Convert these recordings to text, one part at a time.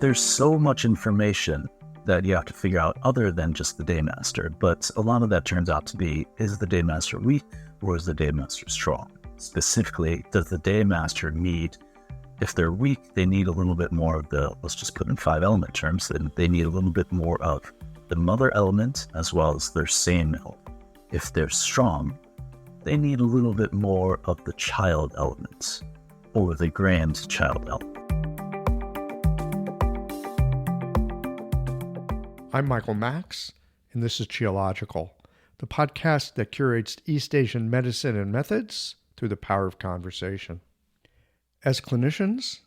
There's so much information that you have to figure out other than just the Daymaster, but a lot of that turns out to be, is the Daymaster weak or is the Daymaster strong? Specifically, does the Daymaster need, if they're weak, they need a little bit more of the, let's just put in 5-element terms, and they need a little bit more of the mother element as well as their same element. If they're strong, they need a little bit more of the child element or the grandchild element. I'm Michael Max, and this is Geological, the podcast that curates East Asian medicine and methods through the power of conversation. As clinicians,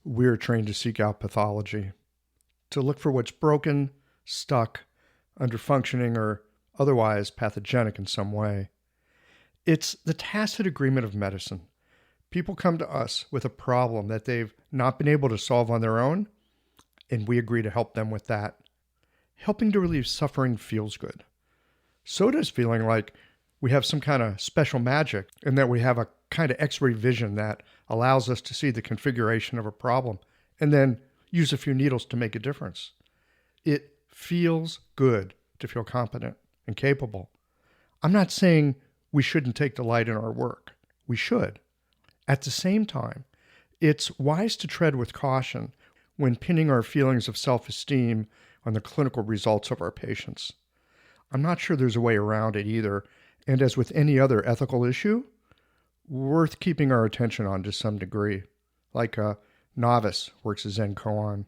we're trained to seek out pathology, to look for what's broken, stuck, underfunctioning, or otherwise pathogenic in some way. It's the tacit agreement of medicine. People come to us with a problem that they've not been able to solve on their own, and we agree to help them with that. Helping to relieve suffering feels good. So does feeling like we have some kind of special magic and that we have a kind of X-ray vision that allows us to see the configuration of a problem and then use a few needles to make a difference. It feels good to feel competent and capable. I'm not saying we shouldn't take delight in our work. We should. At the same time, it's wise to tread with caution when pinning our feelings of self-esteem on the clinical results of our patients. I'm not sure there's a way around it either, and as with any other ethical issue, worth keeping our attention on to some degree, like a novice works a Zen koan.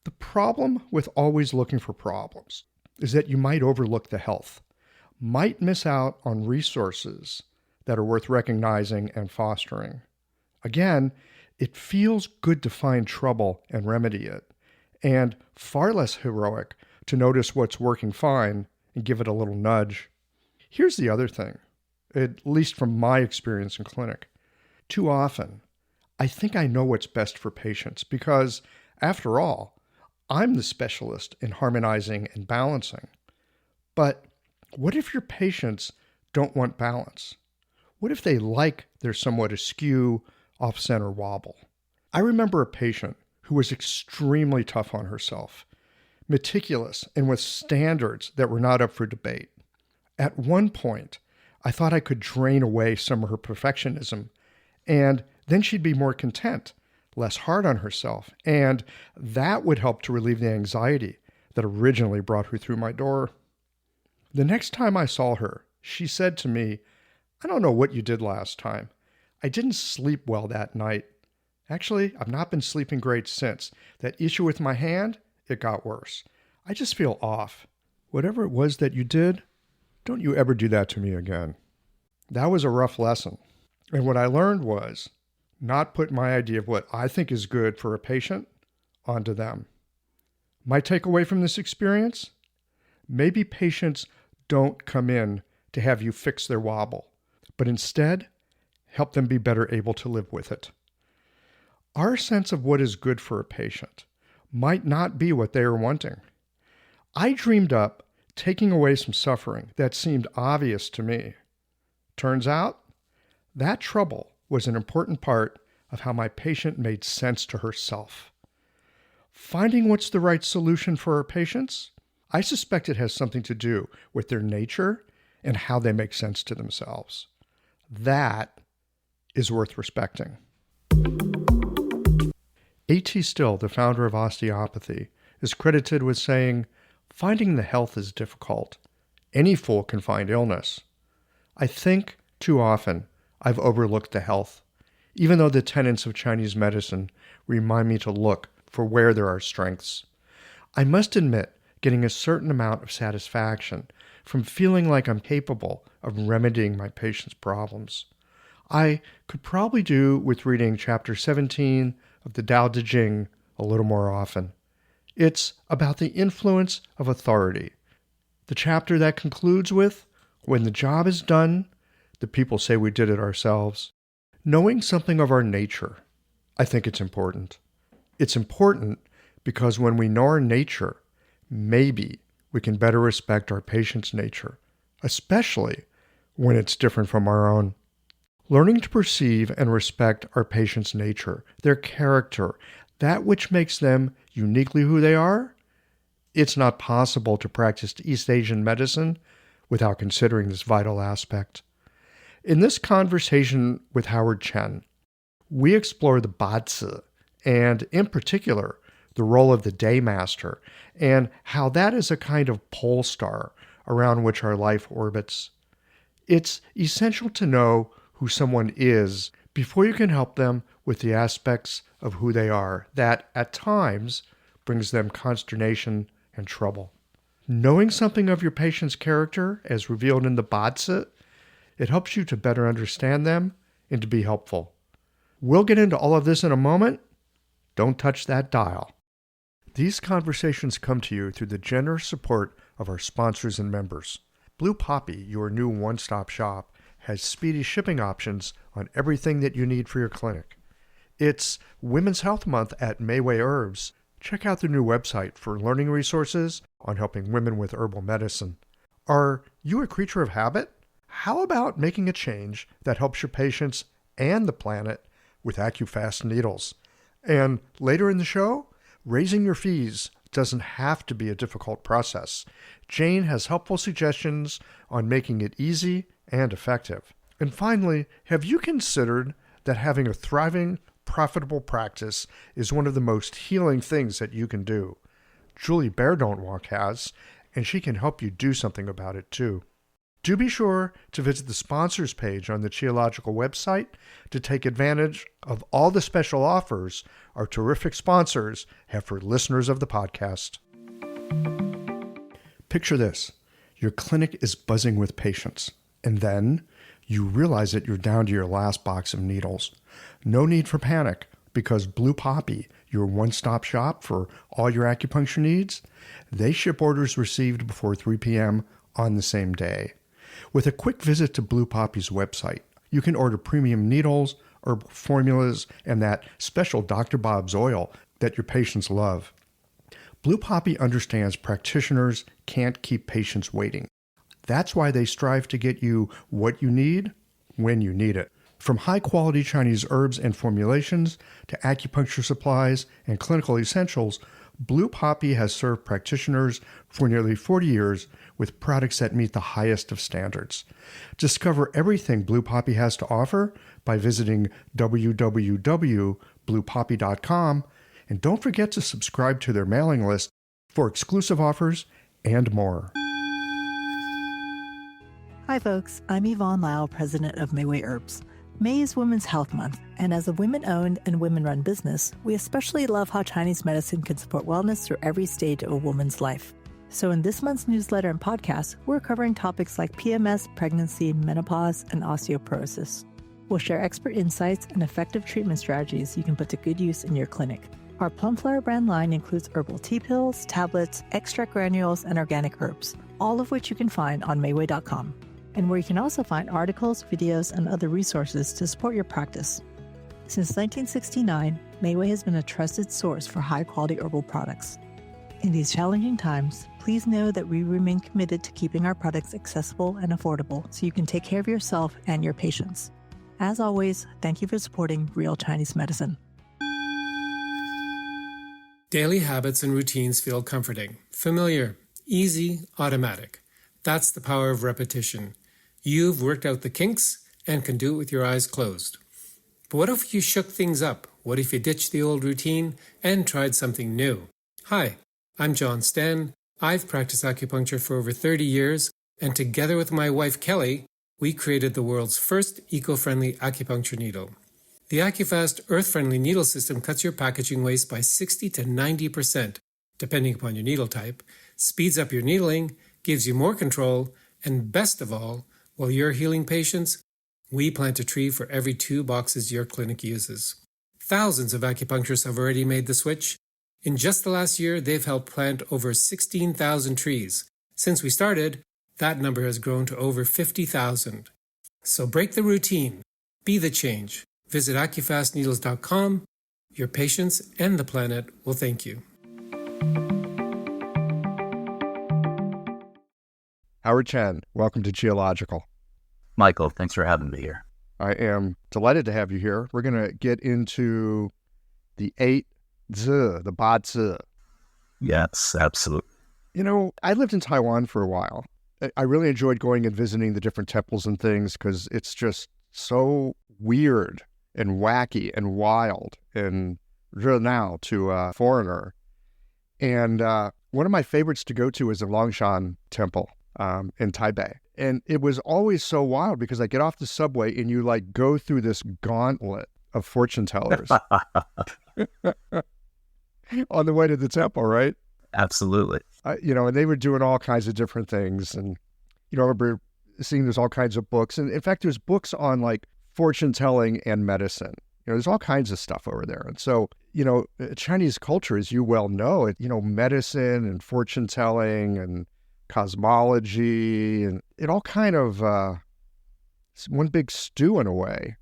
The problem with always looking for problems is that you might overlook the health, might miss out on resources that are worth recognizing and fostering. Again, it feels good to find trouble and remedy it, and far less heroic to notice what's working fine and give it a little nudge. Here's the other thing, at least from my experience in clinic. Too often, I think I know what's best for patients because, after all, I'm the specialist in harmonizing and balancing. But what if your patients don't want balance? What if they like their somewhat askew, off-center wobble? I remember a patient who was extremely tough on herself, meticulous and with standards that were not up for debate. At one point, I thought I could drain away some of her perfectionism, and then she'd be more content, less hard on herself, and that would help to relieve the anxiety that originally brought her through my door. The next time I saw her, she said to me, "I don't know what you did last time. I didn't sleep well that night. Actually, I've not been sleeping great since. That issue with my hand, it got worse. I just feel off. Whatever it was that you did, don't you ever do that to me again." That was a rough lesson. And what I learned was not put my idea of what I think is good for a patient onto them. My takeaway from this experience? Maybe patients don't come in to have you fix their wobble, but instead help them be better able to live with it. Our sense of what is good for a patient might not be what they are wanting. I dreamed up taking away some suffering that seemed obvious to me. Turns out, that trouble was an important part of how my patient made sense to herself. Finding what's the right solution for our patients, I suspect it has something to do with their nature and how they make sense to themselves. That is worth respecting. A.T. Still, the founder of osteopathy, is credited with saying, "Finding the health is difficult. Any fool can find illness." I think, too often, I've overlooked the health, even though the tenets of Chinese medicine remind me to look for where there are strengths. I must admit, getting a certain amount of satisfaction from feeling like I'm capable of remedying my patient's problems. I could probably do with reading chapter 17 of the Tao Te Ching a little more often. It's about the influence of authority. The chapter that concludes with, "When the job is done, the people say we did it ourselves." Knowing something of our nature, I think it's important. It's important because when we know our nature, maybe we can better respect our patient's nature, especially when it's different from our own. Learning to perceive and respect our patient's nature, their character, that which makes them uniquely who they are? It's not possible to practice East Asian medicine without considering this vital aspect. In this conversation with Howard Chen, we explore the Bazi, and in particular, the role of the Daymaster, and how that is a kind of pole star around which our life orbits. It's essential to know who someone is before you can help them with the aspects of who they are that, at times, brings them consternation and trouble. Knowing something of your patient's character, as revealed in the Bazi, it helps you to better understand them and to be helpful. We'll get into all of this in a moment. Don't touch that dial. These conversations come to you through the generous support of our sponsors and members. Blue Poppy, your new one-stop shop, has speedy shipping options on everything that you need for your clinic. It's Women's Health Month at Mayway Herbs. Check out their new website for learning resources on helping women with herbal medicine. Are you a creature of habit? How about making a change that helps your patients and the planet with AcuFast needles? And later in the show, raising your fees doesn't have to be a difficult process. Jane has helpful suggestions on making it easy and effective. And finally, have you considered that having a thriving, profitable practice is one of the most healing things that you can do? Julie Bear Don't Walk has, and she can help you do something about it too. Do be sure to visit the sponsors page on the Qiological website to take advantage of all the special offers our terrific sponsors have for listeners of the podcast. Picture this. Your clinic is buzzing with patients, and then you realize that you're down to your last box of needles. No need for panic, because Blue Poppy, your one-stop shop for all your acupuncture needs, they ship orders received before 3 p.m. on the same day. With a quick visit to Blue Poppy's website, you can order premium needles, herbal formulas, and that special Dr. Bob's oil that your patients love. Blue Poppy understands practitioners can't keep patients waiting. That's why they strive to get you what you need when you need it. From high-quality Chinese herbs and formulations to acupuncture supplies and clinical essentials, Blue Poppy has served practitioners for nearly 40 years with products that meet the highest of standards. Discover everything Blue Poppy has to offer by visiting www.bluepoppy.com, and don't forget to subscribe to their mailing list for exclusive offers and more. Hi folks, I'm Yvonne Lau, president of Mayway Herbs. May is Women's Health Month, and as a women-owned and women-run business, we especially love how Chinese medicine can support wellness through every stage of a woman's life. So in this month's newsletter and podcast, we're covering topics like PMS, pregnancy, menopause, and osteoporosis. We'll share expert insights and effective treatment strategies you can put to good use in your clinic. Our Plumflower brand line includes herbal tea pills, tablets, extract granules, and organic herbs, all of which you can find on Mayway.com. And where you can also find articles, videos, and other resources to support your practice. Since 1969, Mayway has been a trusted source for high-quality herbal products. In these challenging times, please know that we remain committed to keeping our products accessible and affordable so you can take care of yourself and your patients. As always, thank you for supporting Real Chinese Medicine. Daily habits and routines feel comforting, familiar, easy, automatic. That's the power of repetition. You've worked out the kinks and can do it with your eyes closed. But what if you shook things up? What if you ditched the old routine and tried something new? Hi, I'm John Sten. I've practiced acupuncture for over 30 years, and together with my wife Kelly, we created the world's first eco-friendly acupuncture needle. The AcuFast earth-friendly needle system cuts your packaging waste by 60 to 90%, depending upon your needle type, speeds up your needling, gives you more control, and best of all, while you're healing patients, we plant a tree for every 2 boxes your clinic uses. Thousands of acupuncturists have already made the switch. In just the last year, they've helped plant over 16,000 trees. Since we started, that number has grown to over 50,000. So break the routine. Be the change. Visit acufastneedles.com. Your patients and the planet will thank you. Howard Chen, welcome to Qiological. Michael, thanks for having me here. I am delighted to have you here. We're going to get into the 8 zi, the ba zi. Yes, absolutely. I lived in Taiwan for a while. I really enjoyed going and visiting the different temples and things because it's just so weird and wacky and wild and now to a foreigner. And one of my favorites to go to is the Longshan Temple in Taipei. And it was always so wild because I get off the subway and you like go through this gauntlet of fortune tellers on the way to the temple, right? Absolutely. And they were doing all kinds of different things. And, I remember seeing there's all kinds of books. And in fact, there's books on like fortune telling and medicine. There's all kinds of stuff over there. And so, Chinese culture, as you well know, medicine and fortune telling and cosmology, and it all kind of it's one big stew in a way.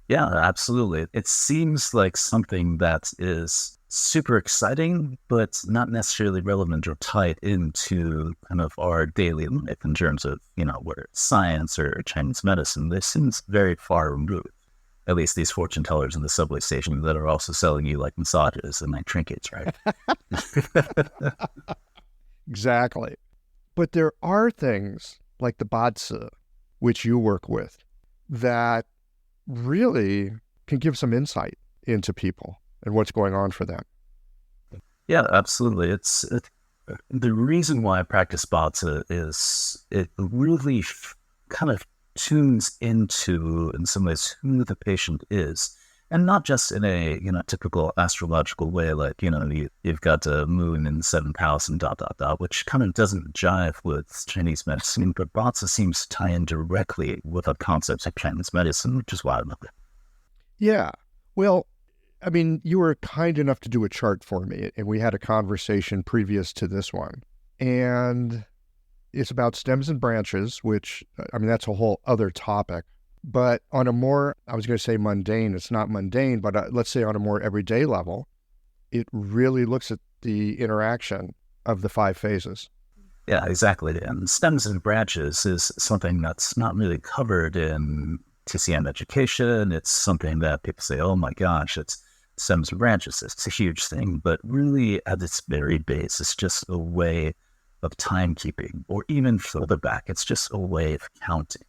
Yeah, absolutely. It seems like something that is super exciting, but not necessarily relevant or tied into kind of our daily life in terms of, whether it's science or Chinese medicine. This seems very far removed. At least these fortune tellers in the subway station that are also selling you like massages and like trinkets, right? Exactly. But there are things like the Ba-zi, which you work with, that really can give some insight into people and what's going on for them. Yeah, absolutely. The reason why I practice Ba-zi is it really kind of tunes into, in some ways, who the patient is. And not just in a, typical astrological way, like, you've got a moon in the 7th house and ... which kind of doesn't jive with Chinese medicine. But Ba-zi seems to tie in directly with the concepts of Chinese medicine, which is why I love it. Yeah. Well, I mean, you were kind enough to do a chart for me, and we had a conversation previous to this one. And it's about stems and branches, which, that's a whole other topic. But on a more, I was going to say mundane, it's not mundane, but let's say on a more everyday level, it really looks at the interaction of the 5 phases. Yeah, exactly. And stems and branches is something that's not really covered in TCM education. It's something that people say, oh my gosh, it's stems and branches. It's a huge thing. But really, at its very base, it's just a way of timekeeping, or even further back, it's just a way of counting.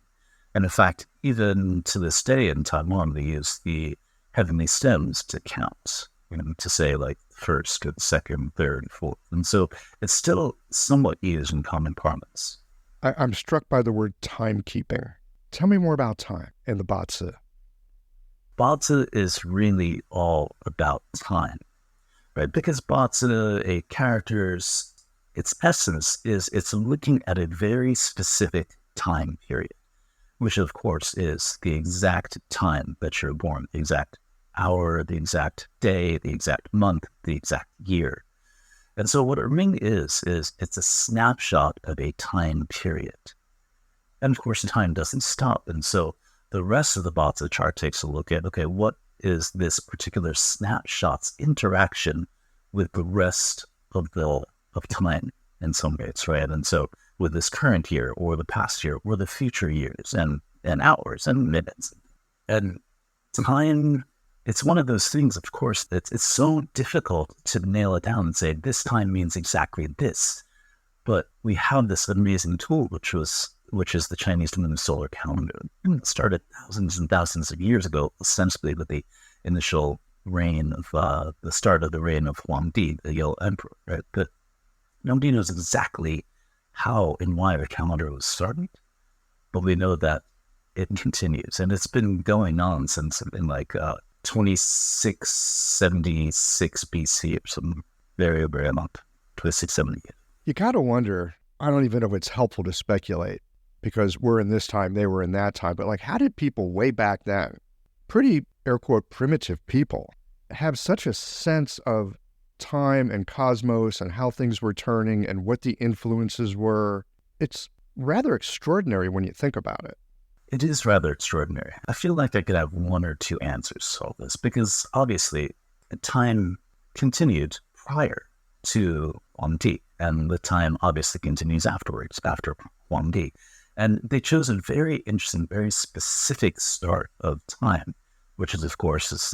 And in fact, even to this day in Taiwan, they use the heavenly stems to count, to say like first, and second, third, fourth. And so it's still somewhat used in common parlance. I'm struck by the word timekeeping. Tell me more about time and the Ba-zi. Ba-zi is really all about time, right? Because Ba-zi, a character's, its essence is it's looking at a very specific time period, which of course is the exact time that you're born, the exact hour, the exact day, the exact month, the exact year. And so what it really is it's a snapshot of a time period. And of course, time doesn't stop. And so the rest of the Ba-zi chart takes a look at, okay, what is this particular snapshot's interaction with the rest of time in some ways, right? And so with this current year or the past year or the future years and hours and minutes. And time, it's one of those things, of course, that it's so difficult to nail it down and say, this time means exactly this. But we have this amazing tool, which is the Chinese lunar solar calendar. It started thousands and thousands of years ago, ostensibly with the initial reign of, the start of the reign of Huangdi, the Yellow Emperor, right? But nobody knows exactly how and why the calendar was started, but we know that it continues, and it's been going on since something like 2676 BC or some very, very long, 2670. You got to wonder, I don't even know if it's helpful to speculate, because we're in this time, they were in that time, but like, how did people way back then, pretty air quote primitive people, have such a sense of time and cosmos and how things were turning and what the influences were? It's rather extraordinary when you think about it. It is rather extraordinary. I feel like I could have one or two answers to all this, because obviously time continued prior to Huangdi, and the time obviously continues afterwards, after Huangdi. And they chose a very interesting, very specific start of time, which is, of course, is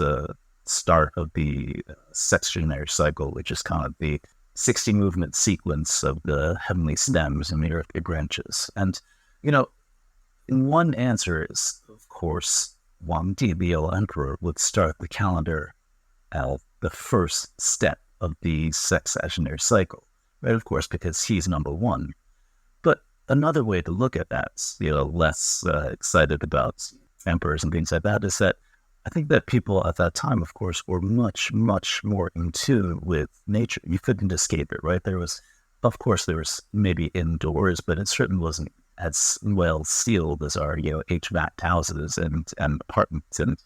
start of the sexagenary cycle, which is kind of the 60 movement sequence of the heavenly stems and the earthly branches. And, one answer is, of course, Wang Di, the yellow emperor, would start the calendar at the first step of the sexagenary cycle, right? Of course, because he's number one. But another way to look at that, less excited about emperors and things like that, is that I think that people at that time, of course, were much, much more in tune with nature. You couldn't escape it, right? There was maybe indoors, but it certainly wasn't as well sealed as our, HVAC houses and apartments and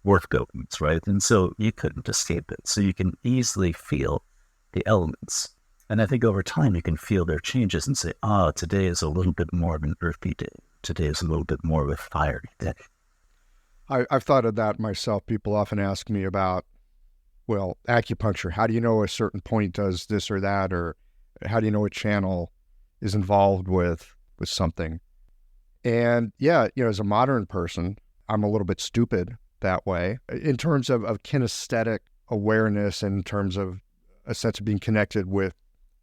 work buildings, right? And so you couldn't escape it. So you can easily feel the elements. And I think over time you can feel their changes and say, today is a little bit more of an earthy day. Today is a little bit more of a fiery day. I've thought of that myself. People often ask me about, acupuncture. How do you know a certain point does this or that? Or how do you know a channel is involved with something? And as a modern person, I'm a little bit stupid that way in terms of kinesthetic awareness, in terms of a sense of being connected with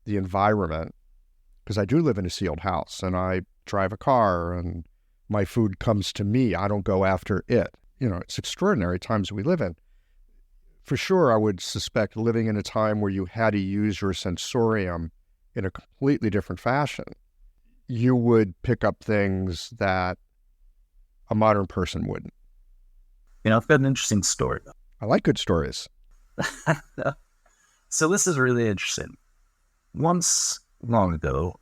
the environment, because I do live in a sealed house and I drive a car and my food comes to me. I don't go after it. It's extraordinary times we live in. For sure, I would suspect living in a time where you had to use your sensorium in a completely different fashion, you would pick up things that a modern person wouldn't. I've got an interesting story. I like good stories. So this is really interesting. Once long ago,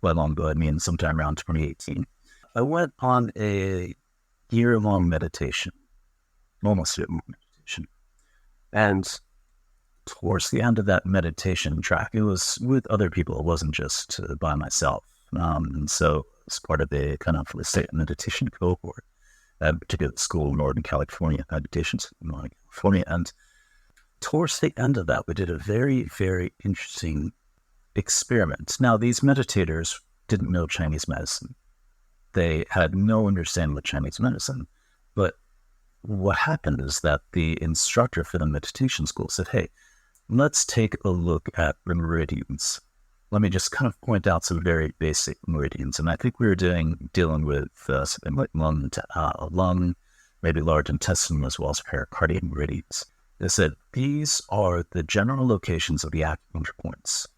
I mean sometime around 2018, I went on a year-long meditation, almost a meditation. And towards the end of that meditation track, it was with other people. It wasn't just by myself. And so it's part of a kind of, let's say, meditation cohort, particularly school in Northern California, meditations in Northern California. And towards the end of that, we did a very, very interesting experiment. Now, these meditators didn't know Chinese medicine. They had no understanding of Chinese medicine. But what happened is that the instructor for the meditation school said, hey, let's take a look at the meridians. Let me just kind of point out some very basic meridians. And I think we were dealing with something like lung, maybe large intestine, as well as pericardial meridians. They said, these are the general locations of the acupuncture points.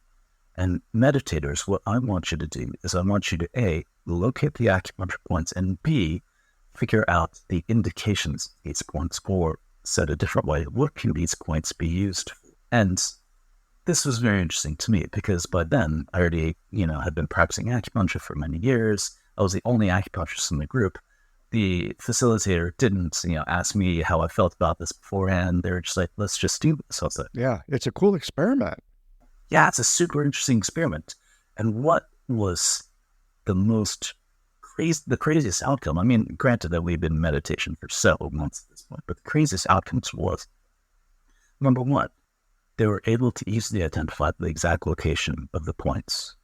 And meditators, what I want you to do is I want you to, A, locate the acupuncture points, and B, figure out the indications of these points, or said a different way, what can these points be used for? And this was very interesting to me because by then I already, had been practicing acupuncture for many years. I was the only acupuncturist in the group. The facilitator didn't, ask me how I felt about this beforehand. They were just like, let's just do this. I was like, yeah, it's a cool experiment. Yeah, it's a super interesting experiment. And what was the craziest outcome? I mean, granted that we've been in meditation for several months at this point, but the craziest outcomes was, number one, they were able to easily identify the exact location of the points.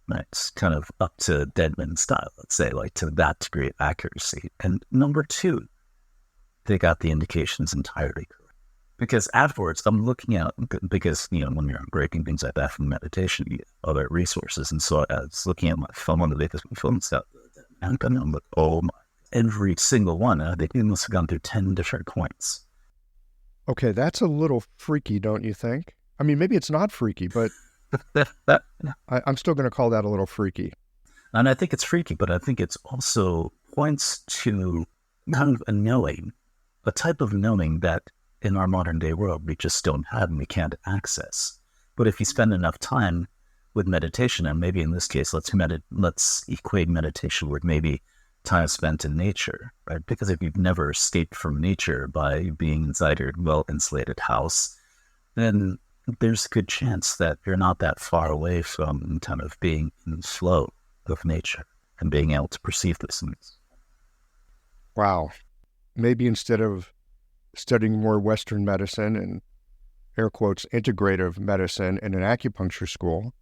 Right? It's kind of up to Deadman style, let's say, like to that degree of accuracy. And number two, they got the indications entirely correct. Because afterwards, I'm looking out, because, when you're breaking things like that from meditation, you get other resources. And so I was looking at my phone, one of the latest phones out, and I'm like, oh my, every single one, they must have gone through 10 different points. Okay, that's a little freaky, don't you think? I mean, maybe it's not freaky, but I'm still going to call that a little freaky. And I think it's freaky, but I think it's also points to kind of a type of knowing that in our modern day world, we just don't have and we can't access. But if you spend enough time with meditation, and maybe in this case, let's equate meditation with maybe time spent in nature, right? Because if you've never escaped from nature by being inside your well-insulated house, then there's a good chance that you're not that far away from kind of being in the flow of nature and being able to perceive those things. Wow. Maybe instead of studying more Western medicine and air quotes integrative medicine in an acupuncture school,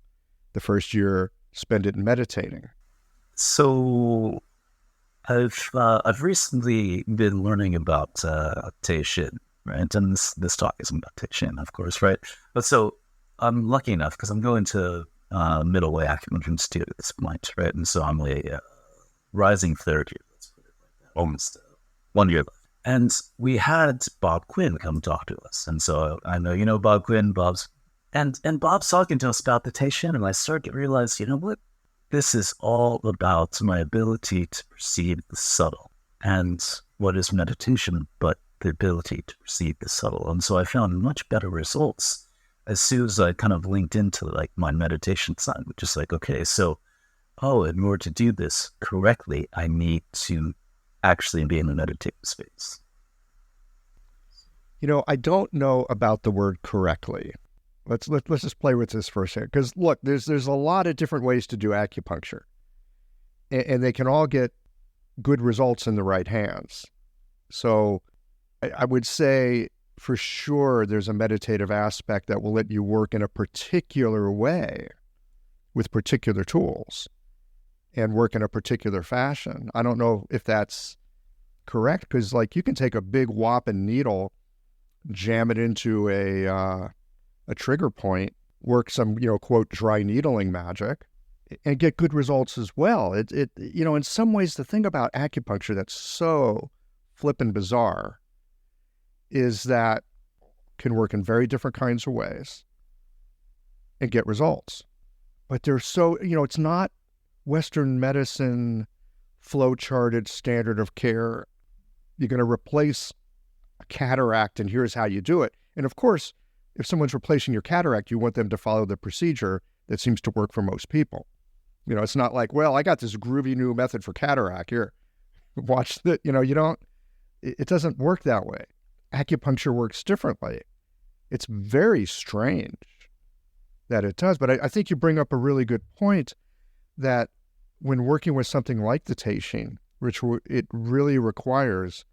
the first year spend it meditating. So I've recently been learning about Tai Chi, right? And this talk is meditation, of course, right? But so I'm lucky enough because I'm going to middle way acupuncture institute at this point, right? And so I'm a rising third year, let's put it like that, almost 1 year left. And we had Bob Quinn come talk to us. And so I know, you know, Bob Quinn, and Bob's talking to us about meditation. And I started to realize, you know what? This is all about my ability to perceive the subtle. And what is meditation but the ability to perceive the subtle? And so I found much better results as soon as I kind of linked into like my meditation side, which is like, okay, so, in order to do this correctly, I need to actually be in a meditative space. You know, I don't know about the word correctly. Let's just play with this for a second. Because look, there's a lot of different ways to do acupuncture, and they can all get good results in the right hands. So I would say for sure there's a meditative aspect that will let you work in a particular way with particular tools and work in a particular fashion. I don't know if that's correct, because like you can take a big whopping needle, jam it into a trigger point, work some, quote, dry needling magic, and get good results as well. It in some ways, the thing about acupuncture that's so flippin' bizarre is that can work in very different kinds of ways and get results. But they're so, it's not Western medicine flow-charted standard of care. You're going to replace a cataract and here's how you do it. And of course, if someone's replacing your cataract, you want them to follow the procedure that seems to work for most people. It's not like, well, I got this groovy new method for cataract here. Watch that. It doesn't work that way. Acupuncture works differently. It's very strange that it does. But I think you bring up a really good point that when working with something like the Teishin, which it really requires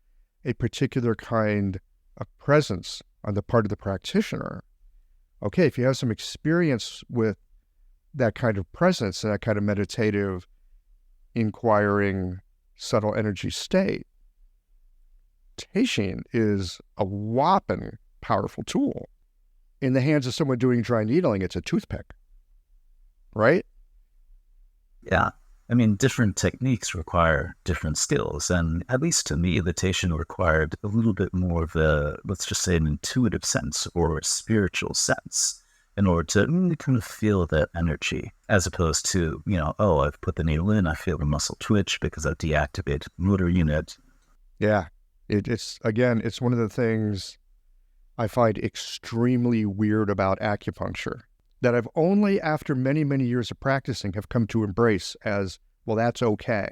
a particular kind of presence on the part of the practitioner. Okay, if you have some experience with that kind of presence, that kind of meditative, inquiring, subtle energy state, Teishin is a whopping powerful tool. In the hands of someone doing dry needling, it's a toothpick, right? Yeah. I mean, different techniques require different skills. And at least to me, the Teishin required a little bit more of let's just say, an intuitive sense or a spiritual sense in order to kind of feel that energy, as opposed to, I've put the needle in, I feel the muscle twitch because I've deactivated the motor unit. Yeah. It's one of the things I find extremely weird about acupuncture that I've only after many, many years of practicing have come to embrace as, well, that's okay.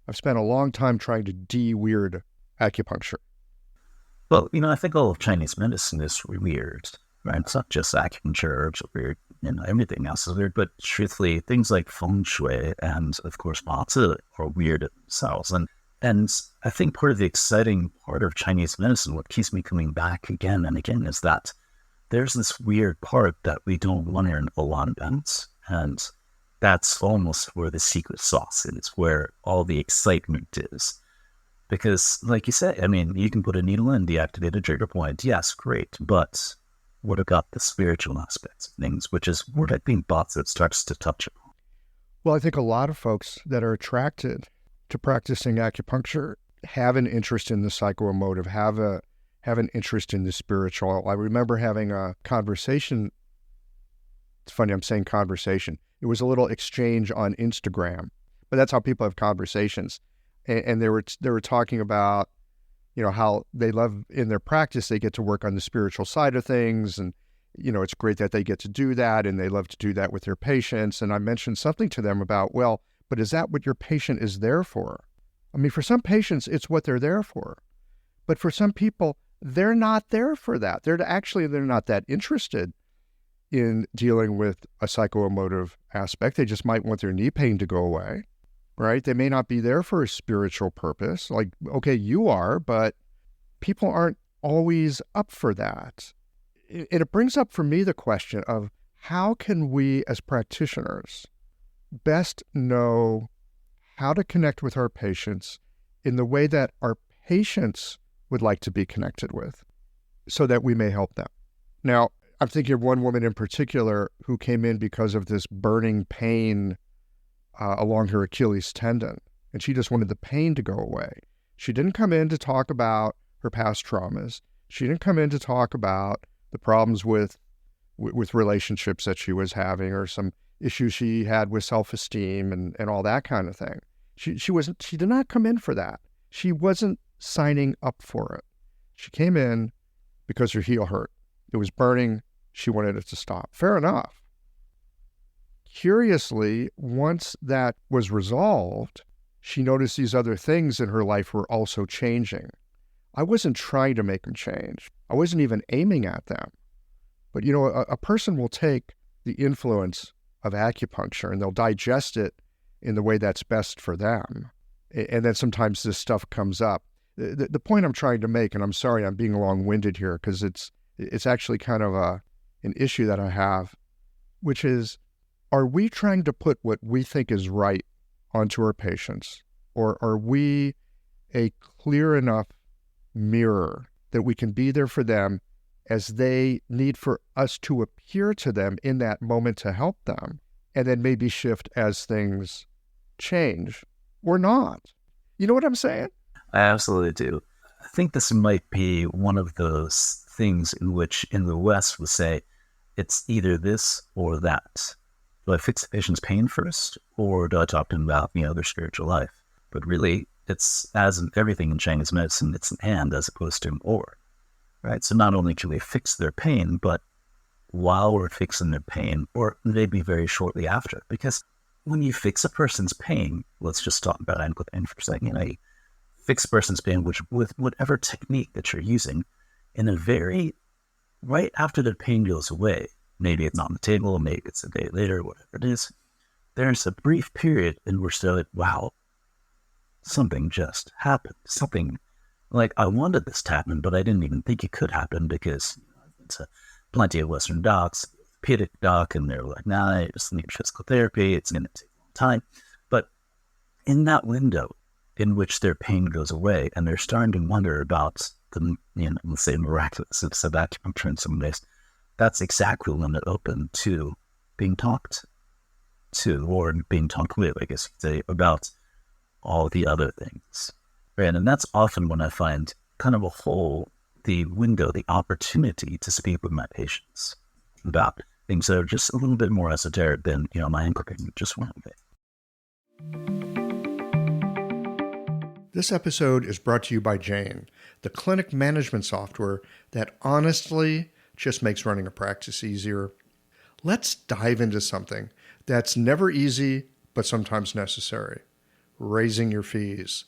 I've spent a long time trying to de-weird acupuncture. Well, I think all of Chinese medicine is weird, right? It's not just acupuncture, herbs are weird, everything else is weird, but truthfully, things like feng shui and, of course, bazi are weird themselves. And I think part of the exciting part of Chinese medicine, what keeps me coming back again and again, is that there's this weird part that we don't learn a lot about. And that's almost where the secret sauce is, where all the excitement is. Because, like you say, you can put a needle in, deactivate a trigger point. Yes, great. But what about the spiritual aspects of things, which is where I think Bazi starts to touch upon? Well, I think a lot of folks that are attracted to practicing acupuncture have an interest in the psychoemotive, have an interest in the spiritual. I remember having a conversation. It's funny, I'm saying conversation. It was a little exchange on Instagram, but that's how people have conversations. And they were talking about, how they love in their practice, they get to work on the spiritual side of things. And, it's great that they get to do that. And they love to do that with their patients. And I mentioned something to them about, well, but is that what your patient is there for? For some patients, it's what they're there for. But for some people, they're not there for that. They're not that interested in dealing with a psychoemotive aspect. They just might want their knee pain to go away, right? They may not be there for a spiritual purpose. Like, okay, you are, but people aren't always up for that. And it brings up for me the question of how can we as practitioners best know how to connect with our patients in the way that our patients would like to be connected with. so that we may help them. Now, I'm thinking of one woman in particular who came in because of this burning pain along her Achilles tendon, and she just wanted the pain to go away. She didn't come in to talk about her past traumas. She didn't come in to talk about the problems with relationships that she was having, or some issues she had with self-esteem and all that kind of thing. She did not come in for that. She wasn't signing up for it. She came in because her heel hurt. It was burning. She wanted it to stop. Fair enough. Curiously, once that was resolved, she noticed these other things in her life were also changing. I wasn't trying to make them change. I wasn't even aiming at them. But, a person will take the influence of acupuncture and they'll digest it in the way that's best for them. And then sometimes this stuff comes up. The point I'm trying to make, and I'm sorry I'm being long-winded here because it's actually kind of an issue that I have, which is, are we trying to put what we think is right onto our patients? Or are we a clear enough mirror that we can be there for them as they need for us to appear to them in that moment to help them, and then maybe shift as things change or not? You know what I'm saying? I absolutely do. I think this might be one of those things in which in the West we say it's either this or that. Do I fix the patient's pain first, or do I talk to them about their spiritual life? But really, it's, as in everything in Chinese medicine, it's an and as opposed to an or. Right? So not only can we fix their pain, but while we're fixing their pain, or maybe very shortly after, because when you fix a person's pain, let's just talk about ankle pain for a second. You fix a person's pain with whatever technique that you're using, in a very, right after the pain goes away, maybe it's on the table, maybe it's a day later, whatever it is, there's a brief period in which they're like, wow, something just happened. Something like, I wanted this to happen, but I didn't even think it could happen because it's plenty of Western docs, orthopedic doc, and they're like, nah, I just need physical therapy. It's going to take a long time. But in that window in which their pain goes away and they're starting to wonder about the, let's say, miraculous of acupuncture in some ways, that's exactly when they're open to being talked to, or being talked with, I guess you'd say, about all the other things. Right? And that's often when I find kind of the window, the opportunity to speak with my patients about things that are just a little bit more esoteric than, my ankle pain just went away. This episode is brought to you by Jane, the clinic management software that honestly just makes running a practice easier. Let's dive into something that's never easy, but sometimes necessary: raising your fees.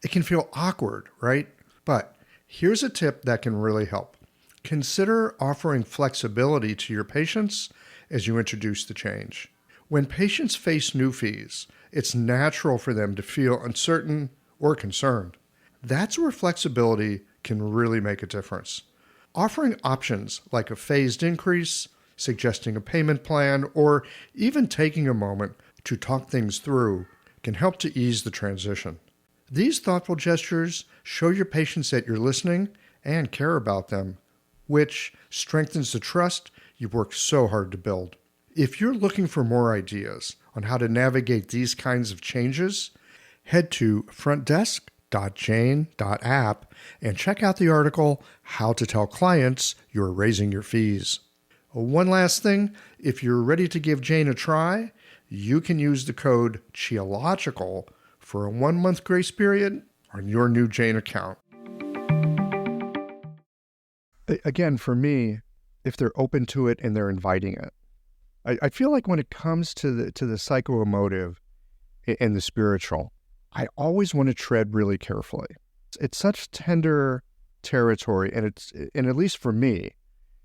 It can feel awkward, right? But here's a tip that can really help. Consider offering flexibility to your patients as you introduce the change. When patients face new fees, it's natural for them to feel uncertain or concerned. That's where flexibility can really make a difference. Offering options like a phased increase, suggesting a payment plan, or even taking a moment to talk things through can help to ease the transition. These thoughtful gestures show your patients that you're listening and care about them, which strengthens the trust you've worked so hard to build. If you're looking for more ideas on how to navigate these kinds of changes, head to frontdesk.jane.app and check out the article, How to Tell Clients You're Raising Your Fees. One last thing, if you're ready to give Jane a try, you can use the code CHEOLOGICAL for a 1-month grace period on your new Jane account. Again, for me, if they're open to it and they're inviting it, I feel like when it comes to the psychoemotive and the spiritual, I always want to tread really carefully. It's such tender territory, and at least for me,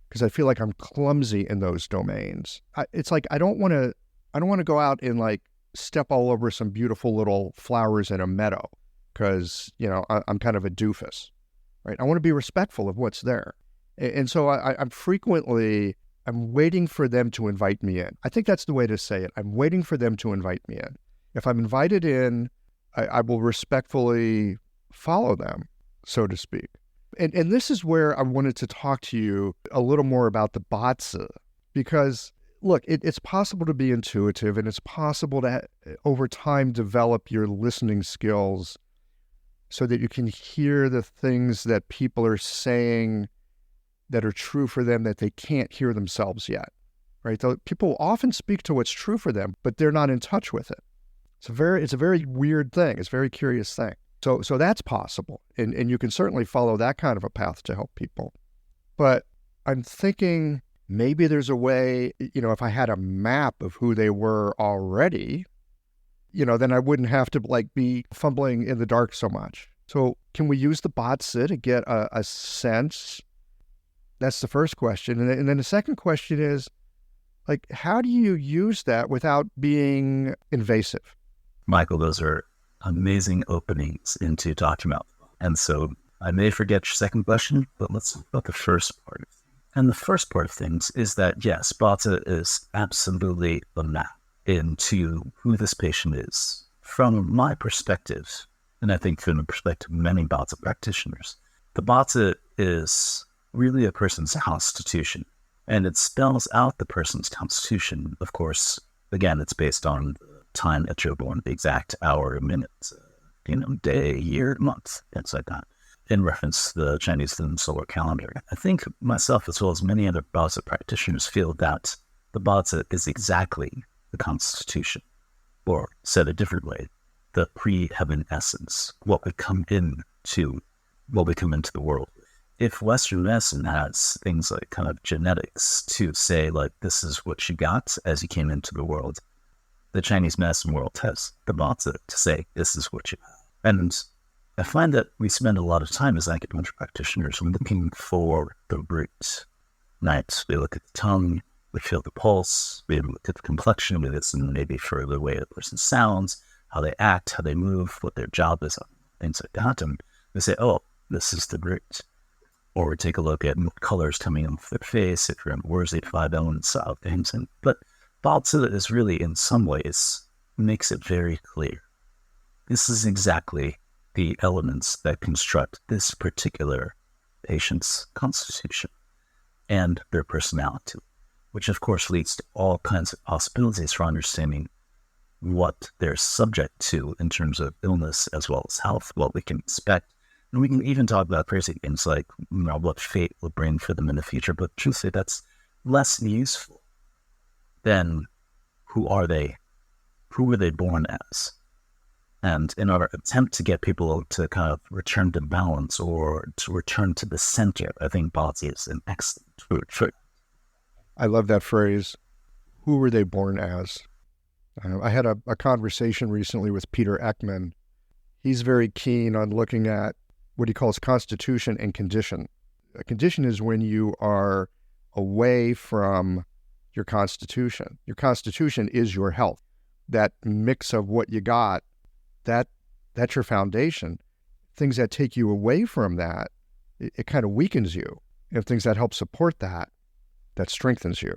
because I feel like I'm clumsy in those domains. It's like I don't want to go out and like step all over some beautiful little flowers in a meadow because I'm kind of a doofus, right? I want to be respectful of what's there, and so I'm waiting for them to invite me in. I think that's the way to say it. I'm waiting for them to invite me in. If I'm invited in, I will respectfully follow them, so to speak. And this is where I wanted to talk to you a little more about the Batzi, because look, it's possible to be intuitive, and it's possible to, over time, develop your listening skills so that you can hear the things that people are saying that are true for them that they can't hear themselves yet, right? People often speak to what's true for them, but they're not in touch with it. It's a very weird thing. It's a very curious thing. So that's possible, and you can certainly follow that kind of a path to help people. But I'm thinking maybe there's a way, if I had a map of who they were already, then I wouldn't have to be fumbling in the dark so much. So can we use the Batzi to get a sense? That's the first question. And then the second question is, how do you use that without being invasive? Michael, those are amazing openings into talking about. And so I may forget your second question, but let's talk about the first part. And the first part of things is that, yes, Batzi is absolutely the map into who this patient is. From my perspective, and I think from the perspective of many Batzi practitioners, the Batzi is really a person's constitution. And it spells out the person's constitution. Of course, again, it's based on time that you're born, the exact hour, minute, day, year, month, things like that, in reference to the Chinese solar calendar. I think myself, as well as many other Batzi practitioners, feel that the Batzi is exactly the constitution, or said a different way, the pre-heaven essence, what we come into the world. If Western medicine has things like kind of genetics to say, this is what you got as you came into the world, the Chinese medicine world has the Batzi to say, this is what you have. And I find that we spend a lot of time as acupuncture practitioners looking for the root. Right? We look at the tongue, we feel the pulse, we look at the complexion, we listen maybe for the way the person sounds, how they act, how they move, what their job is, things like that. And we say, oh, this is the root. Or we take a look at what colors coming off their face, if you're in where's the 5 elements of things. But Batzi is really, in some ways, makes it very clear. This is exactly the elements that construct this particular patient's constitution and their personality, which of course leads to all kinds of possibilities for understanding what they're subject to in terms of illness as well as health, what we can expect. And we can even talk about crazy things like what fate will bring for them in the future, but truthfully, that's less useful than who are they? Who were they born as? And in our attempt to get people to kind of return to balance or to return to the center, I think Batzi is an excellent tool. I love that phrase, who were they born as? I had a conversation recently with Peter Ekman. He's very keen on looking at what he calls constitution and condition. A condition is when you are away from your constitution. Your constitution is your health. That mix of what you got, that's your foundation. Things that take you away from that, it kind of weakens you. And things that help support that strengthens you.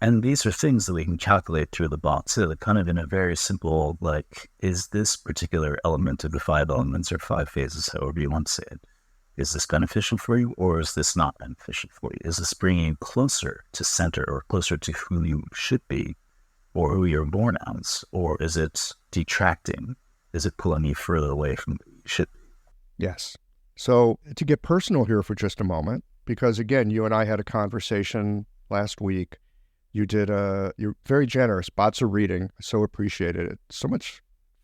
And these are things that we can calculate through the Batzi, kind of in a very simple, is this particular element of the 5 elements or 5 phases, however you want to say it, is this beneficial for you or is this not beneficial for you? Is this bringing you closer to center or closer to who you should be or who you're born as? Or is it detracting? Is it pulling you further away from who you should be? Yes. So to get personal here for just a moment, because again, you and I had a conversation last week. You're very generous, Batzi reading. I so appreciated it. So much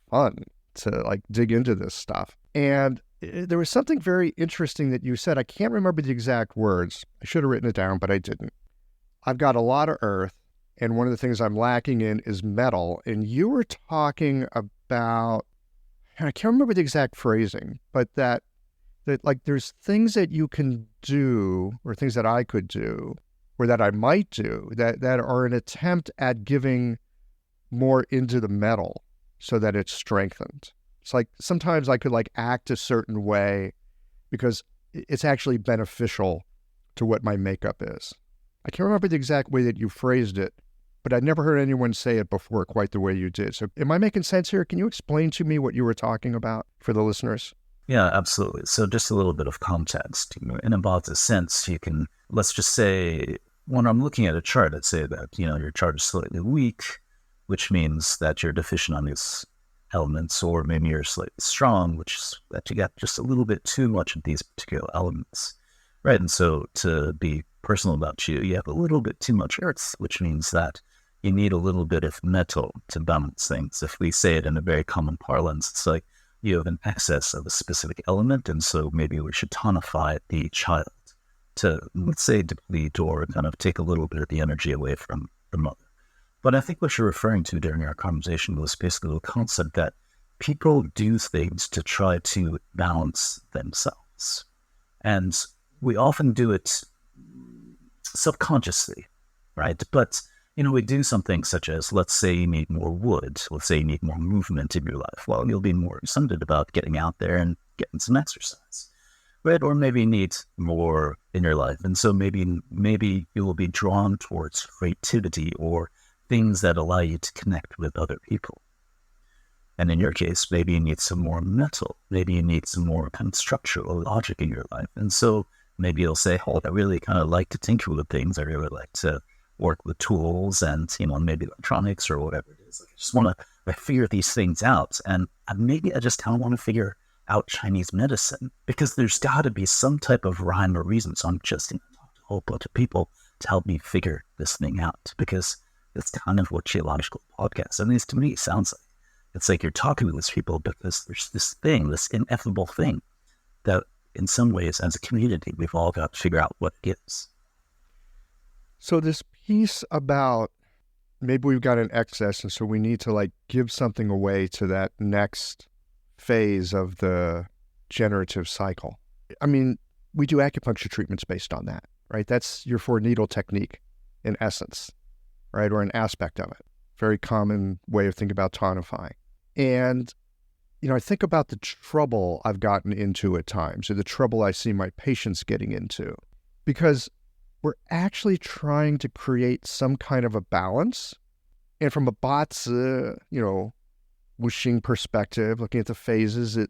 fun to dig into this stuff. And there was something very interesting that you said. I can't remember the exact words. I should have written it down, but I didn't. I've got a lot of earth, and one of the things I'm lacking in is metal. And you were talking about, I can't remember the exact phrasing, but that there's things that you can do or things that I could do or that I might do that are an attempt at giving more into the metal so that it's strengthened. It's sometimes I could act a certain way because it's actually beneficial to what my makeup is. I can't remember the exact way that you phrased it, but I'd never heard anyone say it before quite the way you did. So am I making sense here? Can you explain to me what you were talking about for the listeners? Yeah, absolutely. So just a little bit of context. In about the sense, you can, let's just say, when I'm looking at a chart, I'd say that, your chart is slightly weak, which means that you're deficient on these elements, or maybe you're slightly strong, which is that you got just a little bit too much of these particular elements, right? And so to be personal about you, you have a little bit too much earth, which means that you need a little bit of metal to balance things. If we say it in a very common parlance, it's like you have an excess of a specific element, and so maybe we should tonify the child to, let's say, deplete or kind of take a little bit of the energy away from the mother. But I think what you're referring to during our conversation was basically the concept that people do things to try to balance themselves. And we often do it subconsciously, right? But, we do something such as, let's say you need more wood, let's say you need more movement in your life. Well, you'll be more excited about getting out there and getting some exercise, right? Or maybe you need more in your life. And so maybe you will be drawn towards creativity or things that allow you to connect with other people. And in your case, maybe you need some more metal. Maybe you need some more kind of structure or logic in your life. And so maybe you'll say, oh, I really kind of like to tinker with things. I really like to work with tools and, maybe electronics or whatever it is. I just want to figure these things out. And maybe I just kind of want to figure out Chinese medicine, because there's got to be some type of rhyme or reason. So I'm just going to talk to a whole bunch of people to help me figure this thing out, because it's kind of what Geological Podcast, at least to me, sounds like. It's like you're talking with these people because there's this thing, this ineffable thing that in some ways as a community, we've all got to figure out what it is. So this piece about maybe we've got an excess, and so we need to give something away to that next phase of the generative cycle. I mean, we do acupuncture treatments based on that, right? That's your 4-needle technique in essence, right? Or an aspect of it. Very common way of thinking about tonifying. And, I think about the trouble I've gotten into at times, or the trouble I see my patients getting into, because we're actually trying to create some kind of a balance. And from a Bazi, Wuxing perspective, looking at the phases that,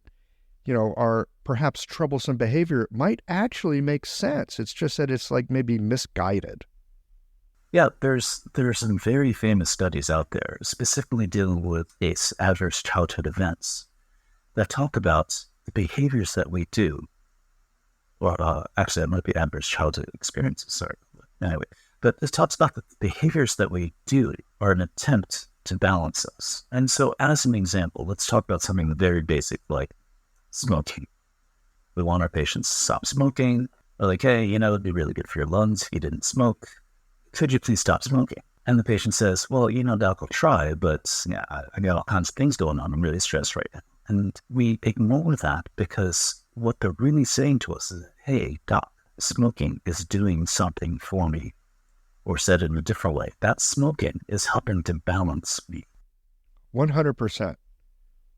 are perhaps troublesome behavior, might actually make sense. It's just that it's maybe misguided. Yeah, there's some very famous studies out there, specifically dealing with adverse childhood events, that talk about the behaviors that we do. Well, actually, it might be adverse childhood experiences, sorry. Anyway, but it talks about the behaviors that we do are an attempt to balance us. And so as an example, let's talk about something very basic like smoking. We want our patients to stop smoking. We're like, hey, it'd be really good for your lungs if you didn't smoke. Could you please stop smoking? And the patient says, well, doc, I'll try, but I got all kinds of things going on. I'm really stressed right now. And we ignore that because what they're really saying to us is, hey, doc, smoking is doing something for me. Or said in a different way, that smoking is helping to balance me. 100%.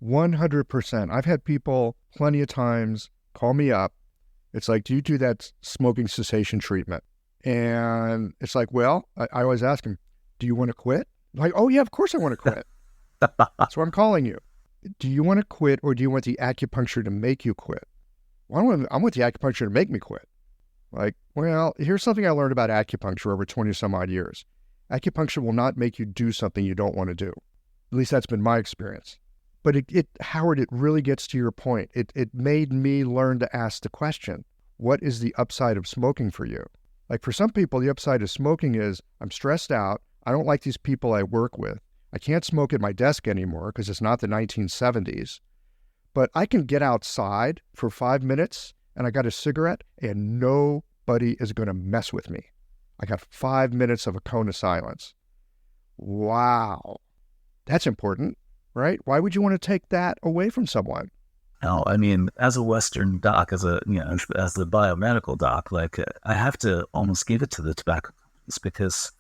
100%. I've had people plenty of times call me up. It's like, do you do that smoking cessation treatment? And it's like, well, I always ask them, do you want to quit? I'm like, oh yeah, of course I want to quit. That's why I'm calling you. Do you want to quit, or do you want the acupuncture to make you quit? Well, I want the acupuncture to make me quit. Like, well, here's something I learned about acupuncture over 20 some odd years. Acupuncture will not make you do something you don't want to do. At least that's been my experience. But Howard, it really gets to your point. It made me learn to ask the question, what is the upside of smoking for you? Like for some people, the upside of smoking is, I'm stressed out. I don't like these people I work with. I can't smoke at my desk anymore because it's not the 1970s. But I can get outside for 5 minutes and I got a cigarette and nobody is going to mess with me. I got 5 minutes of a cone of silence. Wow. That's important, right? Why would you want to take that away from someone? No, I mean, as a Western doc, as the biomedical doc, I have to almost give it to the tobacco companies because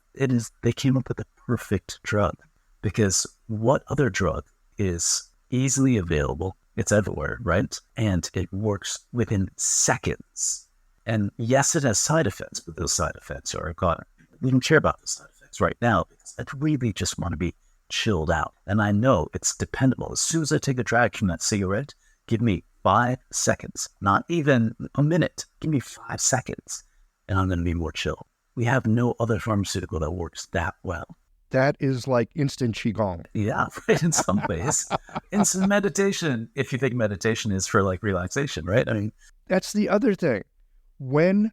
they came up with the perfect drug. Because what other drug is easily available? It's everywhere, right? And it works within seconds. And yes, it has side effects, but those side effects are gone. We don't care about those side effects right now because I really just want to be chilled out. And I know it's dependable. As soon as I take a drag from that cigarette, Give me 5 seconds, not even a minute. Give me 5 seconds, and I'm going to be more chill. We have no other pharmaceutical that works that well. That is like instant qigong. Yeah, right, in some ways. Instant meditation, if you think meditation is for like relaxation, right? I mean, that's the other thing. When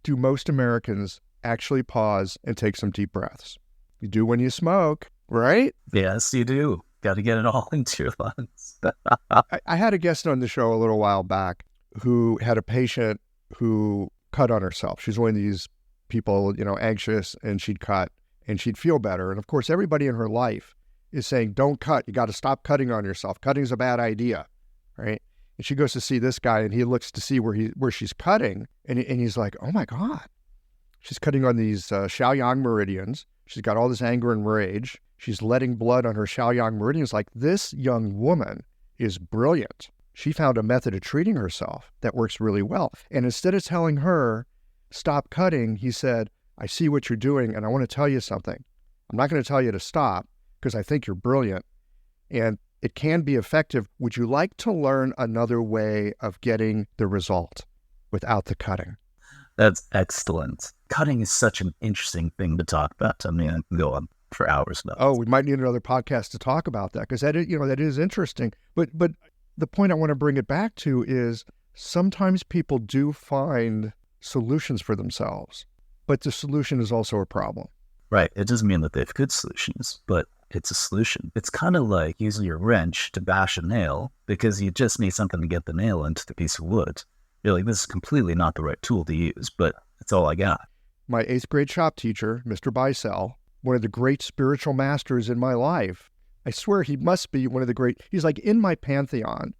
do most Americans actually pause and take some deep breaths? You do when you smoke, right? Yes, you do. Got to get it all into your lungs. I had a guest on the show a little while back who had a patient who cut on herself. She's one of these people, anxious, and she'd cut and she'd feel better. And of course, everybody in her life is saying, don't cut. You got to stop cutting on yourself. Cutting's a bad idea, right? And she goes to see this guy and he looks to see where she's cutting. And he's like, oh my God, she's cutting on these Shaoyang meridians. She's got all this anger and rage. She's letting blood on her Shaoyang meridians. Like, this young woman is brilliant. She found a method of treating herself that works really well. And instead of telling her, stop cutting, he said, I see what you're doing and I want to tell you something. I'm not going to tell you to stop because I think you're brilliant and it can be effective. Would you like to learn another way of getting the result without the cutting? That's excellent. Cutting is such an interesting thing to talk about. I mean, I can go on for hours about Oh, we might need another podcast to talk about that because that is interesting. But the point I want to bring it back to is sometimes people do find solutions for themselves, but the solution is also a problem. Right. It doesn't mean that they have good solutions, but it's a solution. It's kind of like using your wrench to bash a nail because you just need something to get the nail into the piece of wood. You're like, this is completely not the right tool to use, but it's all I got. My 8th grade shop teacher, Mr. Bicel, one of the great spiritual masters in my life, I swear he must be one of the great, he's like in my pantheon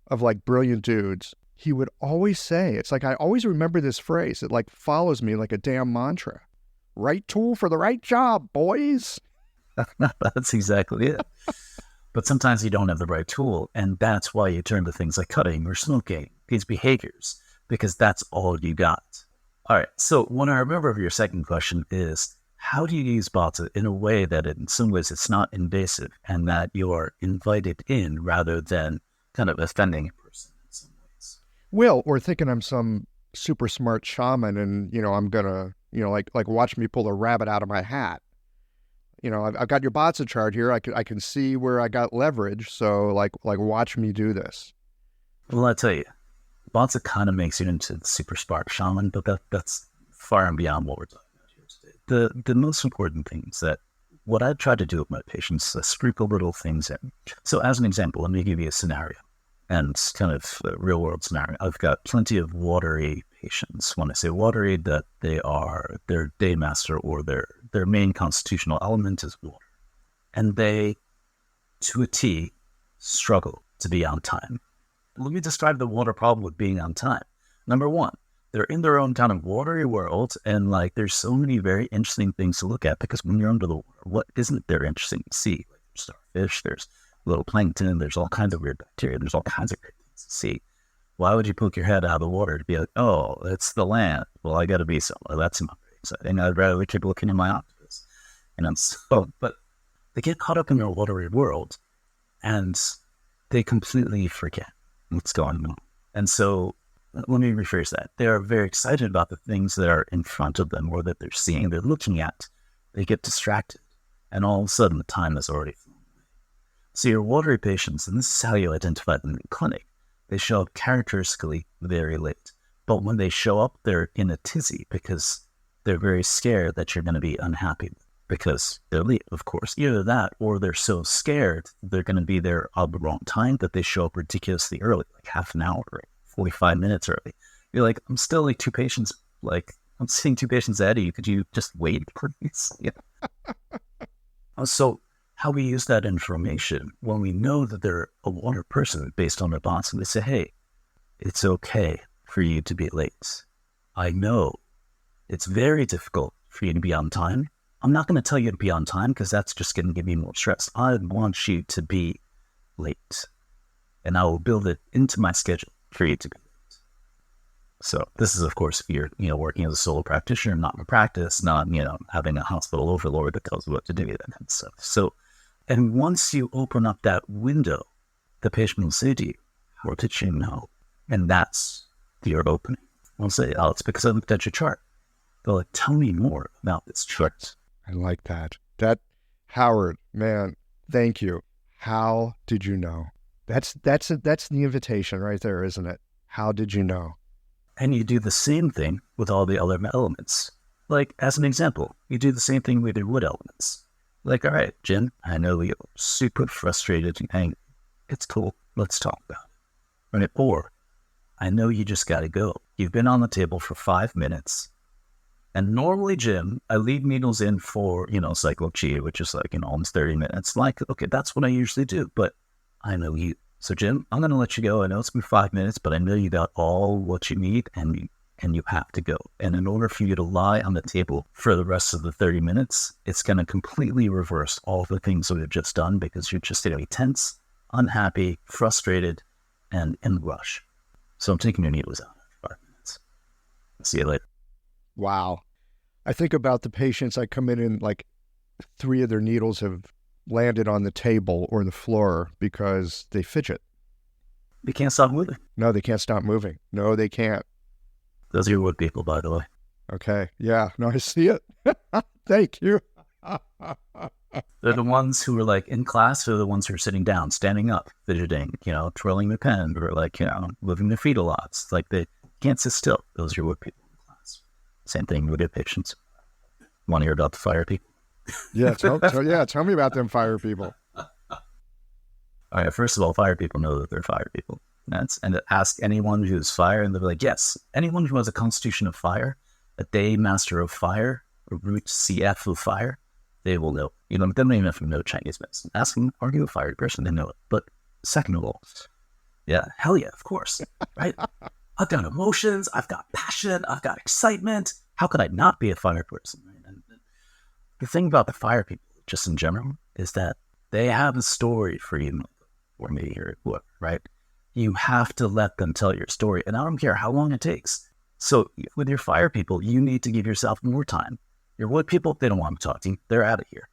of like brilliant dudes. He would always say, it's like I always remember this phrase. It like follows me like a damn mantra. Right tool for the right job, boys. That's exactly it. But sometimes you don't have the right tool, and that's why you turn to things like cutting or smoking, these behaviors, because that's all you got. All right, so what I remember of your second question is, how do you use Bata in a way that in some ways it's not invasive and that you're invited in rather than kind of offending a person in some ways? Well, or thinking I'm some super smart shaman and, I'm going to, like watch me pull a rabbit out of my hat. I've got your Bata chart here. I can see where I got leverage. So like watch me do this. Well, I tell you, Bata kind of makes you into the super smart shaman, but that's far and beyond what we're talking about here today. The most important thing is that what I try to do with my patients is sprinkle little things in. So as an example, let me give you a scenario and kind of a real world scenario. I've got plenty of watery patients. When I say watery, that their day master or their main constitutional element is water. And they, to a T, struggle to be on time. Let me describe the water problem with being on time. Number one, they're in their own kind of watery world, and like there's so many very interesting things to look at because when you're under the water, what isn't there interesting to see? Like there's starfish, there's little plankton, there's all kinds of weird bacteria, there's all kinds of great things to see. Why would you poke your head out of the water to be like, oh, it's the land? Well, I got to be somewhere. That's not very exciting. I'd rather keep looking in my octopus. But they get caught up in their watery world, and they completely forget what's going on. And so let me rephrase that. They are very excited about the things that are in front of them or that they're seeing, they're looking at. They get distracted, and all of a sudden the time has already flown away. So your watery patients, and this is how you identify them in clinic, they show up characteristically very late. But when they show up, they're in a tizzy because they're very scared that you're going to be unhappy because they're late, of course. Either that or they're so scared they're going to be there at the wrong time that they show up ridiculously early, like half an hour or 45 minutes early. You're like, I'm still like I'm seeing 2 patients ahead of you. Could you just wait, please? Yeah. So how we use that information when we know that they're a water person based on their bonds, and they say, hey, it's okay for you to be late. I know it's very difficult for you to be on time. I'm not going to tell you to be on time because that's just going to give you more stress. I want you to be late, and I will build it into my schedule for you to be late. So this is, of course, if you're working as a solo practitioner, not in a practice, not having a hospital overlord that tells you what to do, that kind of stuff. So, and once you open up that window, the patient will say to you, How did you know? And that's your opening. I'll say, oh, it's because I looked at your chart. They're like, tell me more about this chart. I like that. Howard, man, thank you. How did you know? That's the invitation right there, isn't it? How did you know? And you do the same thing with all the other elements. Like, as an example, you do the same thing with your wood elements. Like, all right, Jim, I know you're super frustrated and angry. It's cool. Let's talk about it. Right? Or, I know you just got to go. You've been on the table for 5 minutes. And normally, Jim, I leave needles in for, cycle chi, which is like, almost 30 minutes. Like, okay, that's what I usually do. But I know you. So, Jim, I'm going to let you go. I know it's been 5 minutes, but I know you got all what you need and you have to go. And in order for you to lie on the table for the rest of the 30 minutes, it's going to completely reverse all the things that we've just done because you're just going to be tense, unhappy, frustrated, and in a rush. So I'm taking your needles out after 5 minutes. See you later. Wow. I think about the patients I come in and like 3 of their needles have landed on the table or the floor because they fidget. They can't stop moving. No, they can't stop moving. No, they can't. Those are your wood people, by the way. Okay. Yeah. No, I see it. Thank you. They're the ones who are like in class. They're the ones who are sitting down, standing up, fidgeting, twirling the pen, or like, moving their feet a lot. It's like they can't sit still. Those are your wood people in class. Same thing with your patients. Want to hear about the fire people? Yeah. Tell me about them fire people. All right. First of all, fire people know that they're fire people. And ask anyone who's fire, and they'll be like, yes, anyone who has a constitution of fire, a day master of fire, a root CF of fire, they will know. They don't even have to know Chinese medicine. Ask them, are you a fire person? They know it. But second of all, yeah, hell yeah, of course, right? I've got emotions, I've got passion, I've got excitement. How could I not be a fire person? Right? And the thing about the fire people, just in general, is that they have a story for you, or me, or whoever, right? You have to let them tell your story. And I don't care how long it takes. So with your fire people, you need to give yourself more time. Your wood people, they don't want to talk to you. They're out of here,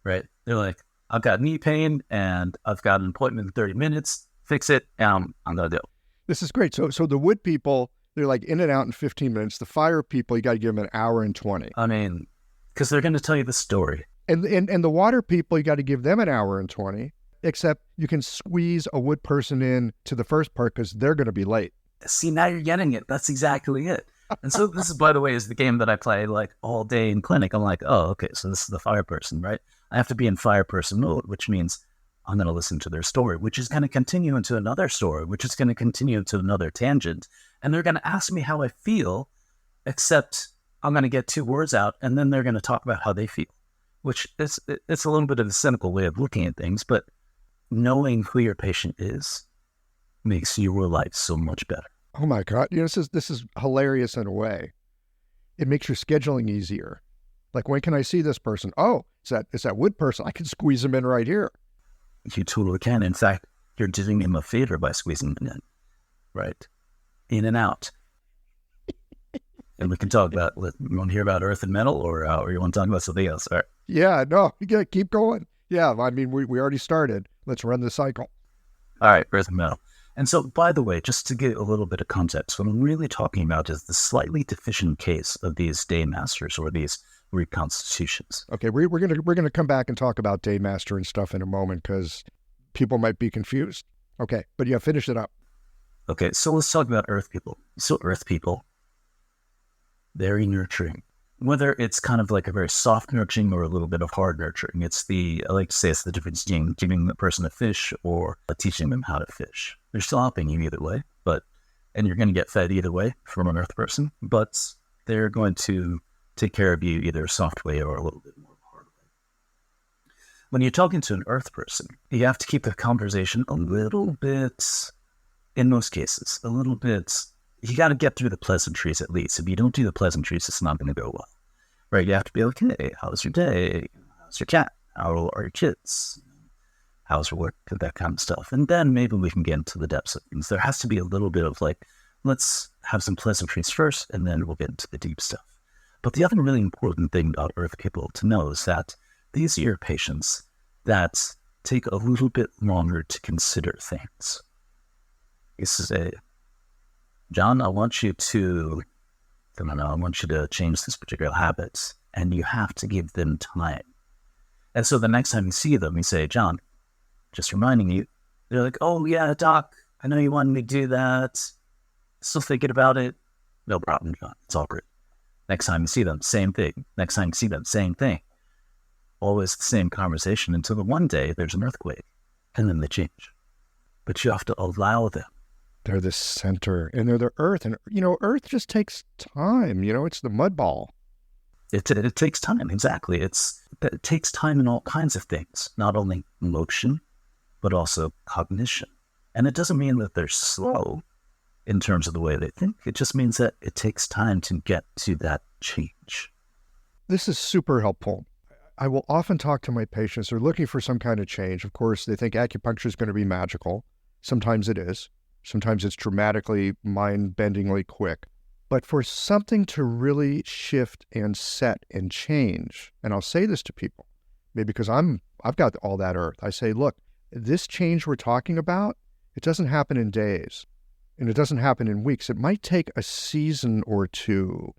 right? They're like, I've got knee pain and I've got an appointment in 30 minutes. Fix it, and I'm going to do it. This is great. So the wood people, they're like in and out in 15 minutes. The fire people, you got to give them an hour and 20. I mean, because they're going to tell you the story. And the water people, you got to give them an hour and 20. Except you can squeeze a wood person in to the first part because they're going to be late. See, now you're getting it. That's exactly it. And so this is, by the way, is the game that I play like all day in clinic. I'm like, oh, okay, so this is the fire person, right? I have to be in fire person mode, which means I'm going to listen to their story, which is going to continue into another story, which is going to continue into another tangent. And they're going to ask me how I feel, except I'm going to get 2 words out, and then they're going to talk about how they feel, which it's a little bit of a cynical way of looking at things, but knowing who your patient is makes your life so much better. Oh my God. This is hilarious in a way. It makes your scheduling easier. Like, when can I see this person? Oh, it's that wood person. I can squeeze them in right here. You totally can. In fact, you're doing them a favor by squeezing them in, right? In and out. And we can talk about, you want to hear about earth and metal, or you want to talk about something else? All right. Yeah, no, you got to keep going. Yeah, I mean, we already started. Let's run the cycle. All right, earth and metal. And so, by the way, just to give a little bit of context, what I'm really talking about is the slightly deficient case of these day masters or these reconstitutions. Okay, we're gonna come back and talk about day master and stuff in a moment because people might be confused. Okay, but yeah, finish it up. Okay, so let's talk about earth people. So earth people, very nurturing. Whether it's kind of like a very soft nurturing or a little bit of hard nurturing. I like to say it's the difference between giving the person a fish or teaching them how to fish. They're still helping you either way, and you're going to get fed either way from an earth person, but they're going to take care of you either a soft way or a little bit more hard way. When you're talking to an earth person, you have to keep the conversation a little bit, in most cases, a little bit. You got to get through the pleasantries at least. If you don't do the pleasantries, it's not going to go well, right? You have to be like, hey, how's your day? How's your cat? How are your kids? How's your work? That kind of stuff. And then maybe we can get into the depths of things. There has to be a little bit of like, let's have some pleasantries first, and then we'll get into the deep stuff. But the other really important thing about earth people to know is that these are your patients that take a little bit longer to consider things. You say, John, I want you to, I don't know, I want you to change this particular habit, and you have to give them time. And so the next time you see them, you say, John, just reminding you, they're like, oh yeah, doc, I know you wanted me to do that. Still thinking about it. No problem, John. It's all good. Next time you see them, same thing. Next time you see them, same thing. Always the same conversation until the one day there's an earthquake, and then they change. But you have to allow them. They're the center, and they're the earth. And, earth just takes time. It's the mud ball. It takes time, exactly. It takes time in all kinds of things, not only motion, but also cognition. And it doesn't mean that they're slow in terms of the way they think. It just means that it takes time to get to that change. This is super helpful. I will often talk to my patients. They're looking for some kind of change. Of course, they think acupuncture is going to be magical. Sometimes it is. Sometimes it's dramatically, mind-bendingly quick. But for something to really shift and set and change, and I'll say this to people, maybe because I've got all that earth. I say, look, this change we're talking about, it doesn't happen in days, and it doesn't happen in weeks. It might take a season or two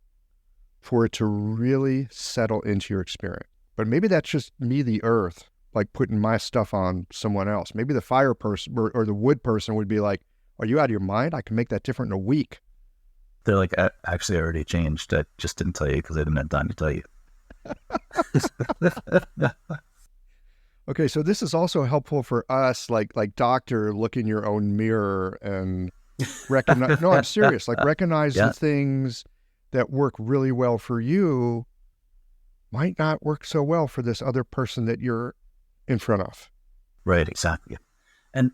for it to really settle into your experience. But maybe that's just me, the earth, like putting my stuff on someone else. Maybe the fire person or the wood person would be like, are you out of your mind? I can make that different in a week. They're like, actually, I already changed. I just didn't tell you because I didn't have time to tell you. Okay, so this is also helpful for us, like doctor, look in your own mirror and recognize. No, I'm serious. Like recognize the things that work really well for you might not work so well for this other person that you're in front of. Right, exactly. And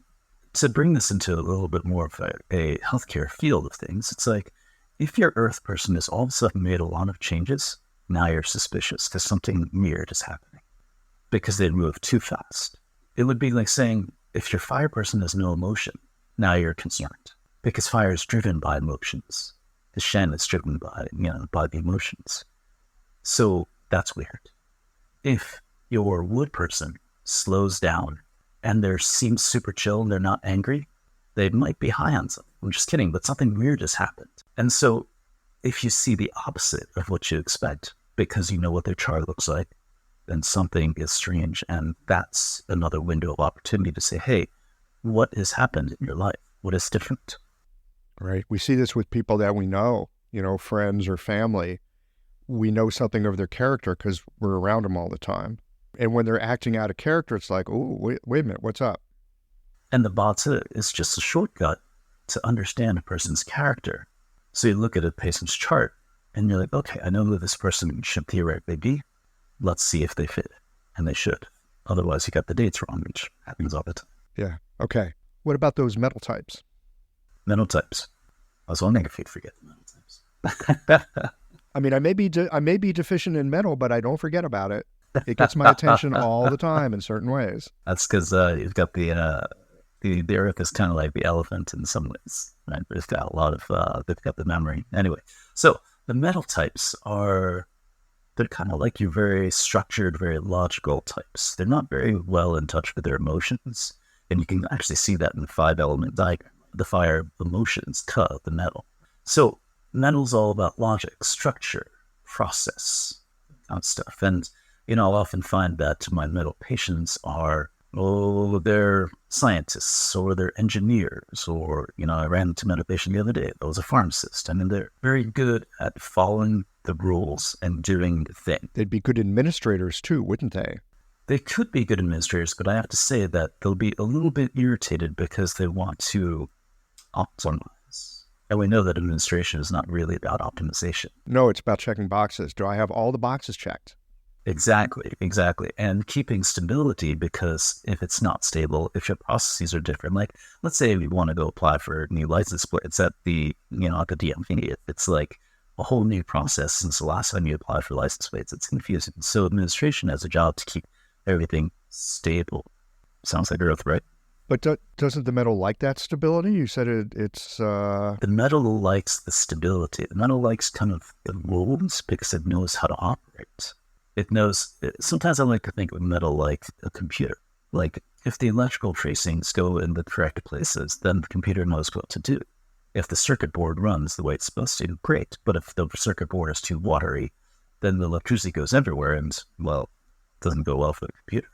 to bring this into a little bit more of a healthcare field of things, it's like if your earth person has all of a sudden made a lot of changes, now you're suspicious because something weird is happening because they move too fast. It would be like saying if your fire person has no emotion, now you're concerned because fire is driven by emotions. The Shen is driven by the emotions. So that's weird. If your wood person slows down and they seem super chill and they're not angry, they might be high on something. I'm just kidding, but something weird has happened. And so if you see the opposite of what you expect, because you know what their chart looks like, then something is strange. And that's another window of opportunity to say, hey, what has happened in your life? What is different? Right. We see this with people that we know, friends or family. We know something of their character because we're around them all the time. And when they're acting out of character, it's like, oh, wait a minute, what's up? And the Batsu is just a shortcut to understand a person's character. So you look at a patient's chart and you're like, okay, I know who this person should theoretically be. Let's see if they fit. And they should. Otherwise, you got the dates wrong, which happens all the time. Yeah. Okay. What about those metal types? Metal types. I was wondering if you'd forget the metal types. I mean, I may be deficient in metal, but I don't forget about it. It gets my attention all the time in certain ways. That's because you've got the earth is kind of like the elephant in some ways, right? But it's got a lot of, they've got the memory. Anyway, so the metal types they're kind of like your very structured, very logical types. They're not very well in touch with their emotions. And you can actually see that in the 5-element diagram. The fire, emotions, the metal. So metal's all about logic, structure, process, that stuff. And I'll often find that my metal patients are, they're scientists or they're engineers or, I ran into metal patient the other day that was a pharmacist. I mean, they're very good at following the rules and doing the thing. They'd be good administrators too, wouldn't they? They could be good administrators, but I have to say that they'll be a little bit irritated because they want to optimize. And we know that administration is not really about optimization. No, it's about checking boxes. Do I have all the boxes checked? Exactly. And keeping stability, because if it's not stable, if your processes are different, like let's say we want to go apply for new license plates at the, at the DMV, it's like a whole new process since the last time you applied for license plates. It's confusing. So administration has a job to keep everything stable. Sounds like Earth, right? But doesn't the metal like that stability? You said it's... The metal likes the stability. The metal likes kind of the rules because it knows how to operate. It knows... Sometimes I like to think of metal like a computer. Like If the electrical tracings go in the correct places, then the computer knows what to do. If the circuit board runs the way it's supposed to, great. But if the circuit board is too watery, then the electricity goes everywhere and, well, it doesn't go well for the computer.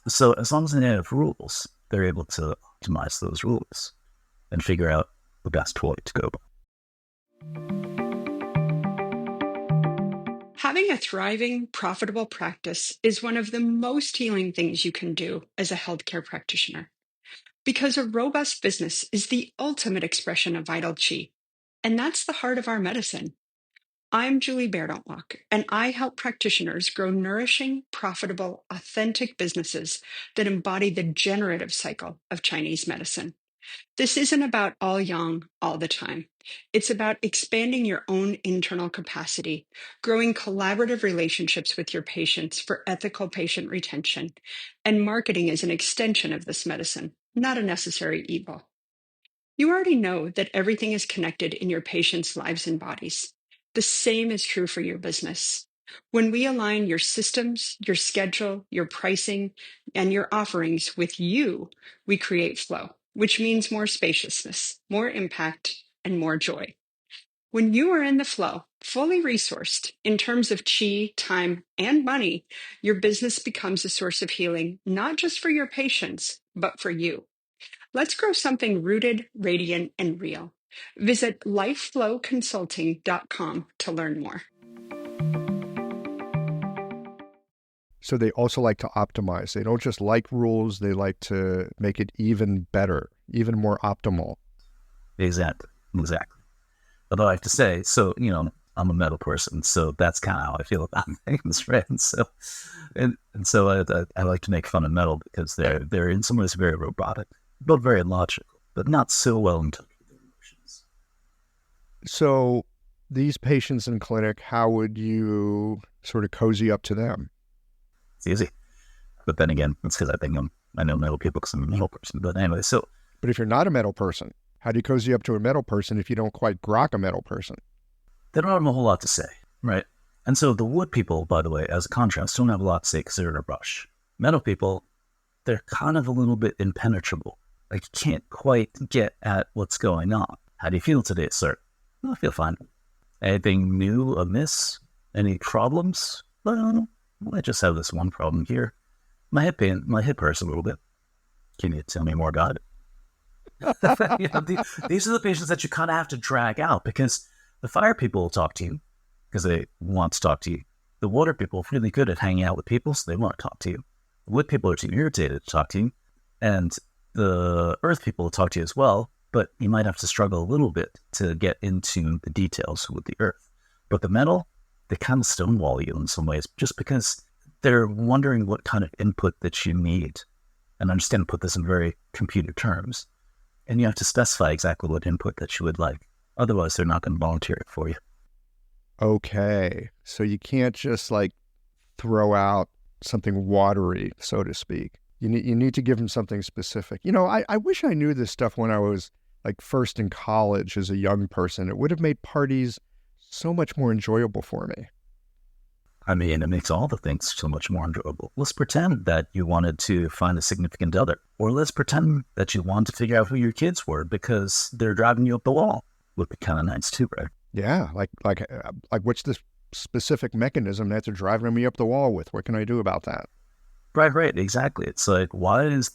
So as long as they have rules, they're able to optimize those rules and figure out the best way to go. Having a thriving, profitable practice is one of the most healing things you can do as a healthcare practitioner. Because a robust business is the ultimate expression of vital chi, and that's the heart of our medicine. I'm Julie Bairdontlock, and I help practitioners grow nourishing, profitable, authentic businesses that embody the generative cycle of Chinese medicine. This isn't about all yang all the time. It's about expanding your own internal capacity, growing collaborative relationships with your patients for ethical patient retention, and marketing as an extension of this medicine, not a necessary evil. You already know that everything is connected in your patients' lives and bodies. The same is true for your business. When we align your systems, your schedule, your pricing, and your offerings with you, we create flow, which means more spaciousness, more impact, and more joy. When you are in the flow, fully resourced in terms of chi, time, and money, your business becomes a source of healing, not just for your patients, but for you. Let's grow something rooted, radiant, and real. Visit lifeflowconsulting.com to learn more. So they also like to optimize. They don't just like rules, they like to make it even better, even more optimal. Exactly. Although I have to say, so, I'm a metal person, so that's kind of how I feel about things, right? And so I like to make fun of metal because they're in some ways very robotic, but very logical, but not so well in touch with their emotions. So these patients in clinic, how would you sort of cozy up to them? It's easy. But then again, it's because I know metal people because I'm a metal person. But anyway, But if you're not a metal person, how do you cozy up to a metal person if you don't quite grok a metal person? They don't have a whole lot to say, right? And so the wood people, by the way, as a contrast, don't have a lot to say because they're in a rush. Metal people, they're kind of a little bit impenetrable. Like, you can't quite get at what's going on. How do you feel today, sir? Well, I feel fine. Anything new amiss? Any problems? Well, I just have this one problem here. My hip hurts a little bit. Can you tell me more about it? These are the patients that you kind of have to drag out because the fire people will talk to you because they want to talk to you. The water people are really good at hanging out with people, so they want to talk to you. The wood people are too irritated to talk to you. And the earth people will talk to you as well, but you might have to struggle a little bit to get into the details with the earth. But the metal, they kind of stonewall you in some ways just because they're wondering what kind of input that you need. And I'm just going to put this in very computer terms. And you have to specify exactly what input that you would like. Otherwise, they're not going to volunteer it for you. Okay. So you can't just throw out something watery, so to speak. You need to give them something specific. I wish I knew this stuff when I was first in college as a young person. It would have made parties so much more enjoyable for me. I mean, it makes all the things so much more enjoyable. Let's pretend that you wanted to find a significant other. Or let's pretend that you wanted to figure out who your kids were because they're driving you up the wall. Would be kind of nice too, right? Yeah, what's the specific mechanism that they're driving me up the wall with? What can I do about that? Right, exactly. It's like, why is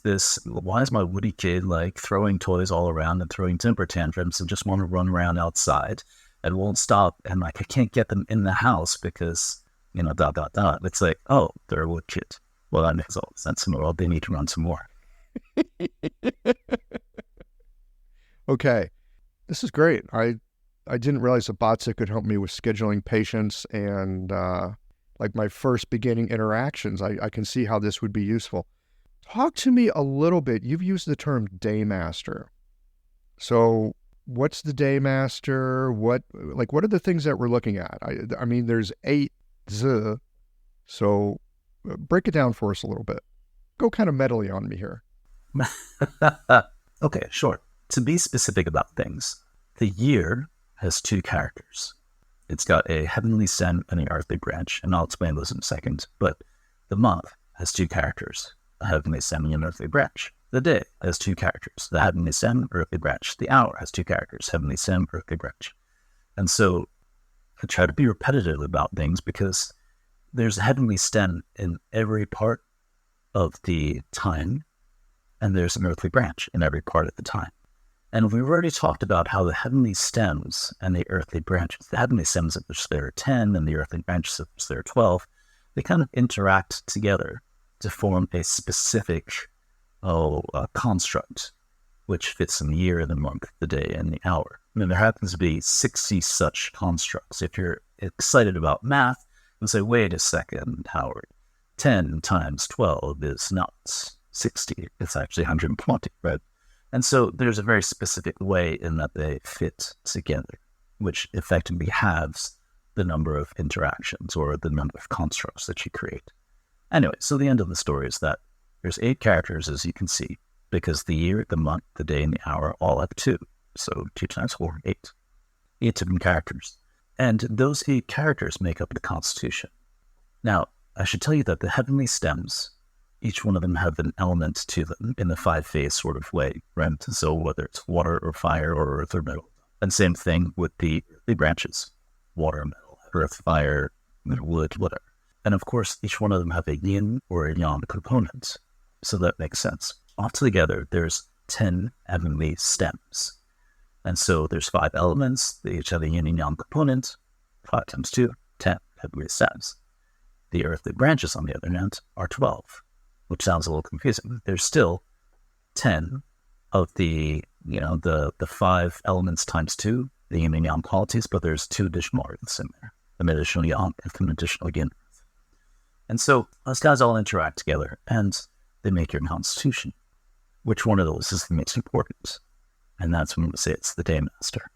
my woody kid throwing toys all around and throwing temper tantrums and just want to run around outside and won't stop and I can't get them in the house because, It's like, oh, they're a wood kid. Well, that makes all the sense in the world. They need to run some more. Okay. This is great. I didn't realize that Botsa could help me with scheduling patients and my first beginning interactions. I can see how this would be useful. Talk to me a little bit. You've used the term daymaster. So what's the daymaster? What are the things that we're looking at? I mean, there's 8 Z. So break it down for us a little bit. Go kind of metally on me here. Okay, sure. To be specific about things, the year has 2 characters. It's got a heavenly stem and an earthly branch, and I'll explain those in a second. But the month has 2 characters. a heavenly stem and an earthly branch. The day has two characters, the heavenly stem, earthly branch. The hour has two characters, heavenly stem, earthly branch. And so I try to be repetitive about things because there's a heavenly stem in every part of the time, and there's an earthly branch in every part of the time. And we've already talked about how the heavenly stems and the earthly branches, the heavenly stems of which there are 10 and the earthly branches of which there are 12, they kind of interact together to form a specific construct, which fits in the year, the month, the day, and the hour. And there happens to be 60 such constructs. If you're excited about math, you say, wait a second, Howard, 10 times 12 is not 60. It's actually 120, right? And so there's a very specific way in that they fit together, which effectively halves the number of interactions or the number of constructs that you create. Anyway, so the end of the story is that there's 8 characters, as you can see, because the year, the month, the day, and the hour all have 2. So 2 times 4, 8. 8 different characters. And those 8 characters make up the Constitution. Now, I should tell you that the heavenly stems, each one of them have an element to them in the 5-phase sort of way, right? So whether it's water or fire or earth or metal. And same thing with the branches, water, metal, earth, fire, wood, whatever. And of course, each one of them have a yin or a yang component. So that makes sense. Altogether, there's 10 heavenly stems. And so there's 5 elements. They each have a yin and yang component. 5 times 2, 10 heavenly stems. The earthly branches, on the other hand, are 12, which sounds a little confusing. There's still 10 of the 5 elements times 2, the yin and yang qualities, but there's 2 additional earths in there, an additional yang and an additional yin. And so those guys all interact together, and they make your Constitution. Which one of those is the most important? And that's when we say it's the day master.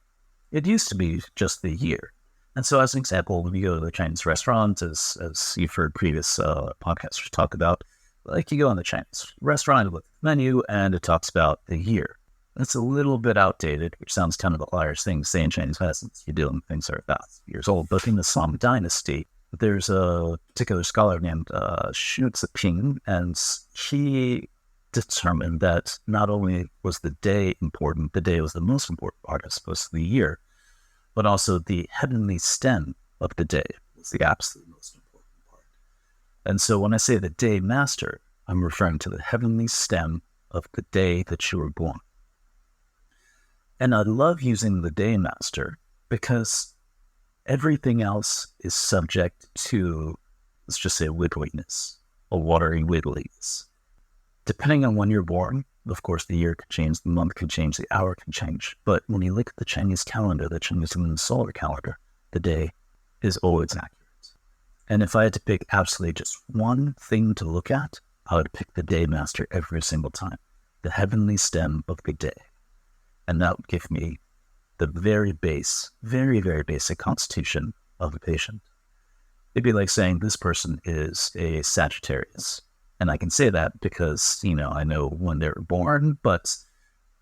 It used to be just the year. And so as an example, when you go to the Chinese restaurant, as you've heard previous podcasters talk about, like you go on the Chinese restaurant with the menu, and it talks about the year. That's a little bit outdated, which sounds kind of a liar's thing to say in Chinese medicine. You're dealing with things that are 1,000 years old. But in the Song Dynasty, there's a particular scholar named Xu Ziping, and he determined that not only was the day important, the day was the most important part, I suppose, of the year, but also the heavenly stem of the day was the absolute most important part. And so when I say the day master, I'm referring to the heavenly stem of the day that you were born. And I love using the day master because everything else is subject to, let's just say, wiggliness, or watery wiggliness. Depending on when you're born, of course, the year could change, the month could change, the hour can change. But when you look at the Chinese calendar, the Chinese lunar solar calendar, the day is always accurate. And if I had to pick absolutely just one thing to look at, I would pick the day master every single time, the heavenly stem of the day. And that would give me the very very basic constitution of a patient. It'd be like saying this person is a Sagittarius. And I can say that because, I know when they were born, but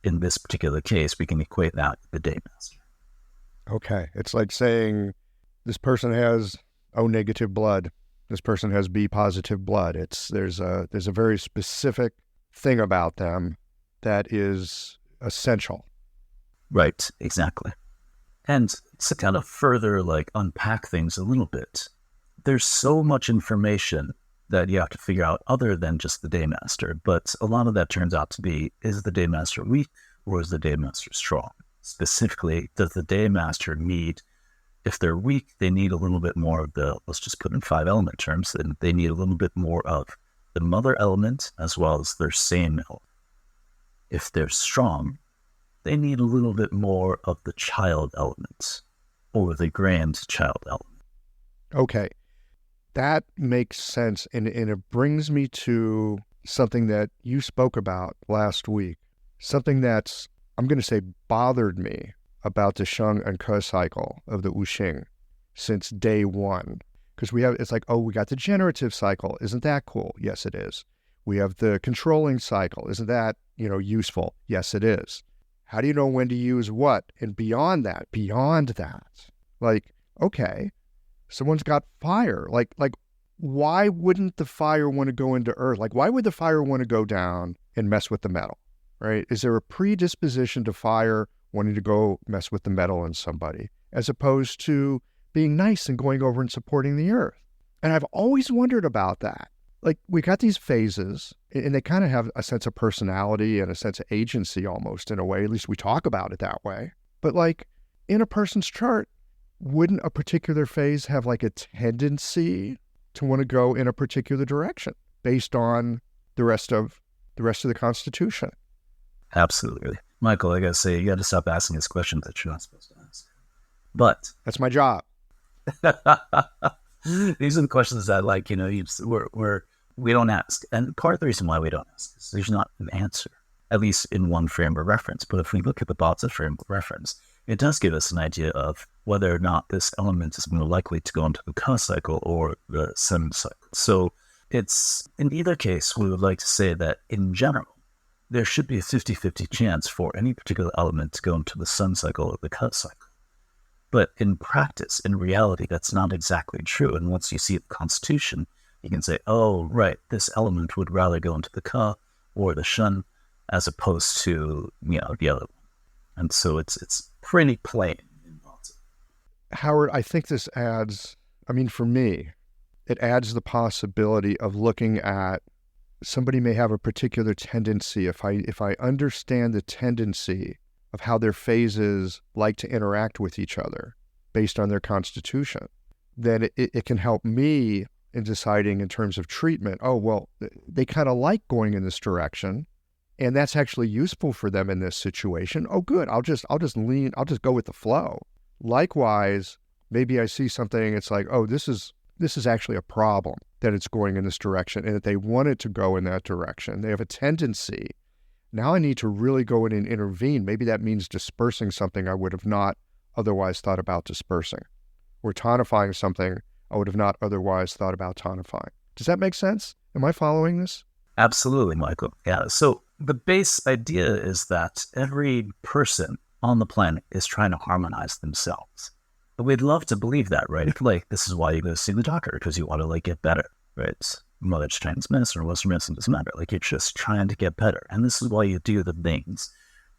in this particular case, we can equate that with the day master. Okay. It's like saying this person has O negative blood. This person has B positive blood. There's a very specific thing about them that is essential. Right, exactly. And to kind of further unpack things a little bit, there's so much information that you have to figure out other than just the day master. But a lot of that turns out to be, is the day master weak or is the day master strong? Specifically, does the day master need, if they're weak, they need a little bit more of the, let's just put in 5 element terms, then they need a little bit more of the mother element as well as their same element. If they're strong, they need a little bit more of the child element or the grandchild element. Okay. That makes sense. And it brings me to something that you spoke about last week, something that's, I'm going to say, bothered me about the Sheng and Ke cycle of the Wuxing since day one. Because it's like, we got the generative cycle. Isn't that cool? Yes, it is. We have the controlling cycle. Isn't that, useful? Yes, it is. How do you know when to use what? And beyond that, like, okay, someone's got fire. Like, why wouldn't the fire want to go into earth? Like, why would the fire want to go down and mess with the metal, right? Is there a predisposition to fire wanting to go mess with the metal in somebody, as opposed to being nice and going over and supporting the earth? And I've always wondered about that. Like, we got these phases, and they kind of have a sense of personality and a sense of agency almost, in a way. At least we talk about it that way. But like, in a person's chart, wouldn't a particular phase have like a tendency to want to go in a particular direction based on the rest of the Constitution? Absolutely. Michael, I gotta say, you gotta stop asking us questions that you're not supposed to ask. But That's my job. these are the questions that, like, we don't ask. And part of the reason why we don't ask is there's not an answer, at least in one frame of reference. But if we look at the Botza frame of reference, it does give us an idea of whether or not this element is more likely to go into the Ka cycle or the Sun cycle. So it's, in either case, we would like to say that in general, there should be a 50-50 chance for any particular element to go into the Sun cycle or the Ka cycle. But in practice, in reality, that's not exactly true. And once you see the Constitution, you can say, oh, right, this element would rather go into the Ka or the Shun as opposed to, the other one. And so it's pretty plain in Botza. Howard, I think this adds, for me, it adds the possibility of looking at somebody may have a particular tendency. If I understand the tendency of how their phases like to interact with each other based on their constitution, then it can help me in deciding in terms of treatment. Oh, well, they kind of like going in this direction, and that's actually useful for them in this situation. Oh, good. I'll just go with the flow. Likewise, maybe I see something, it's like, oh, this is actually a problem that it's going in this direction, and that they want it to go in that direction. They have a tendency. Now I need to really go in and intervene. Maybe that means dispersing something I would have not otherwise thought about dispersing, or tonifying something I would have not otherwise thought about tonifying. Does that make sense? Am I following this? Absolutely, Michael. Yeah. So the base idea is that every person on the planet is trying to harmonize themselves. But we'd love to believe that, right? Like, this is why you go see the doctor, because you want to, get better, right? Whether it's Chinese medicine or Western medicine, doesn't matter. You're just trying to get better. And this is why you do the things,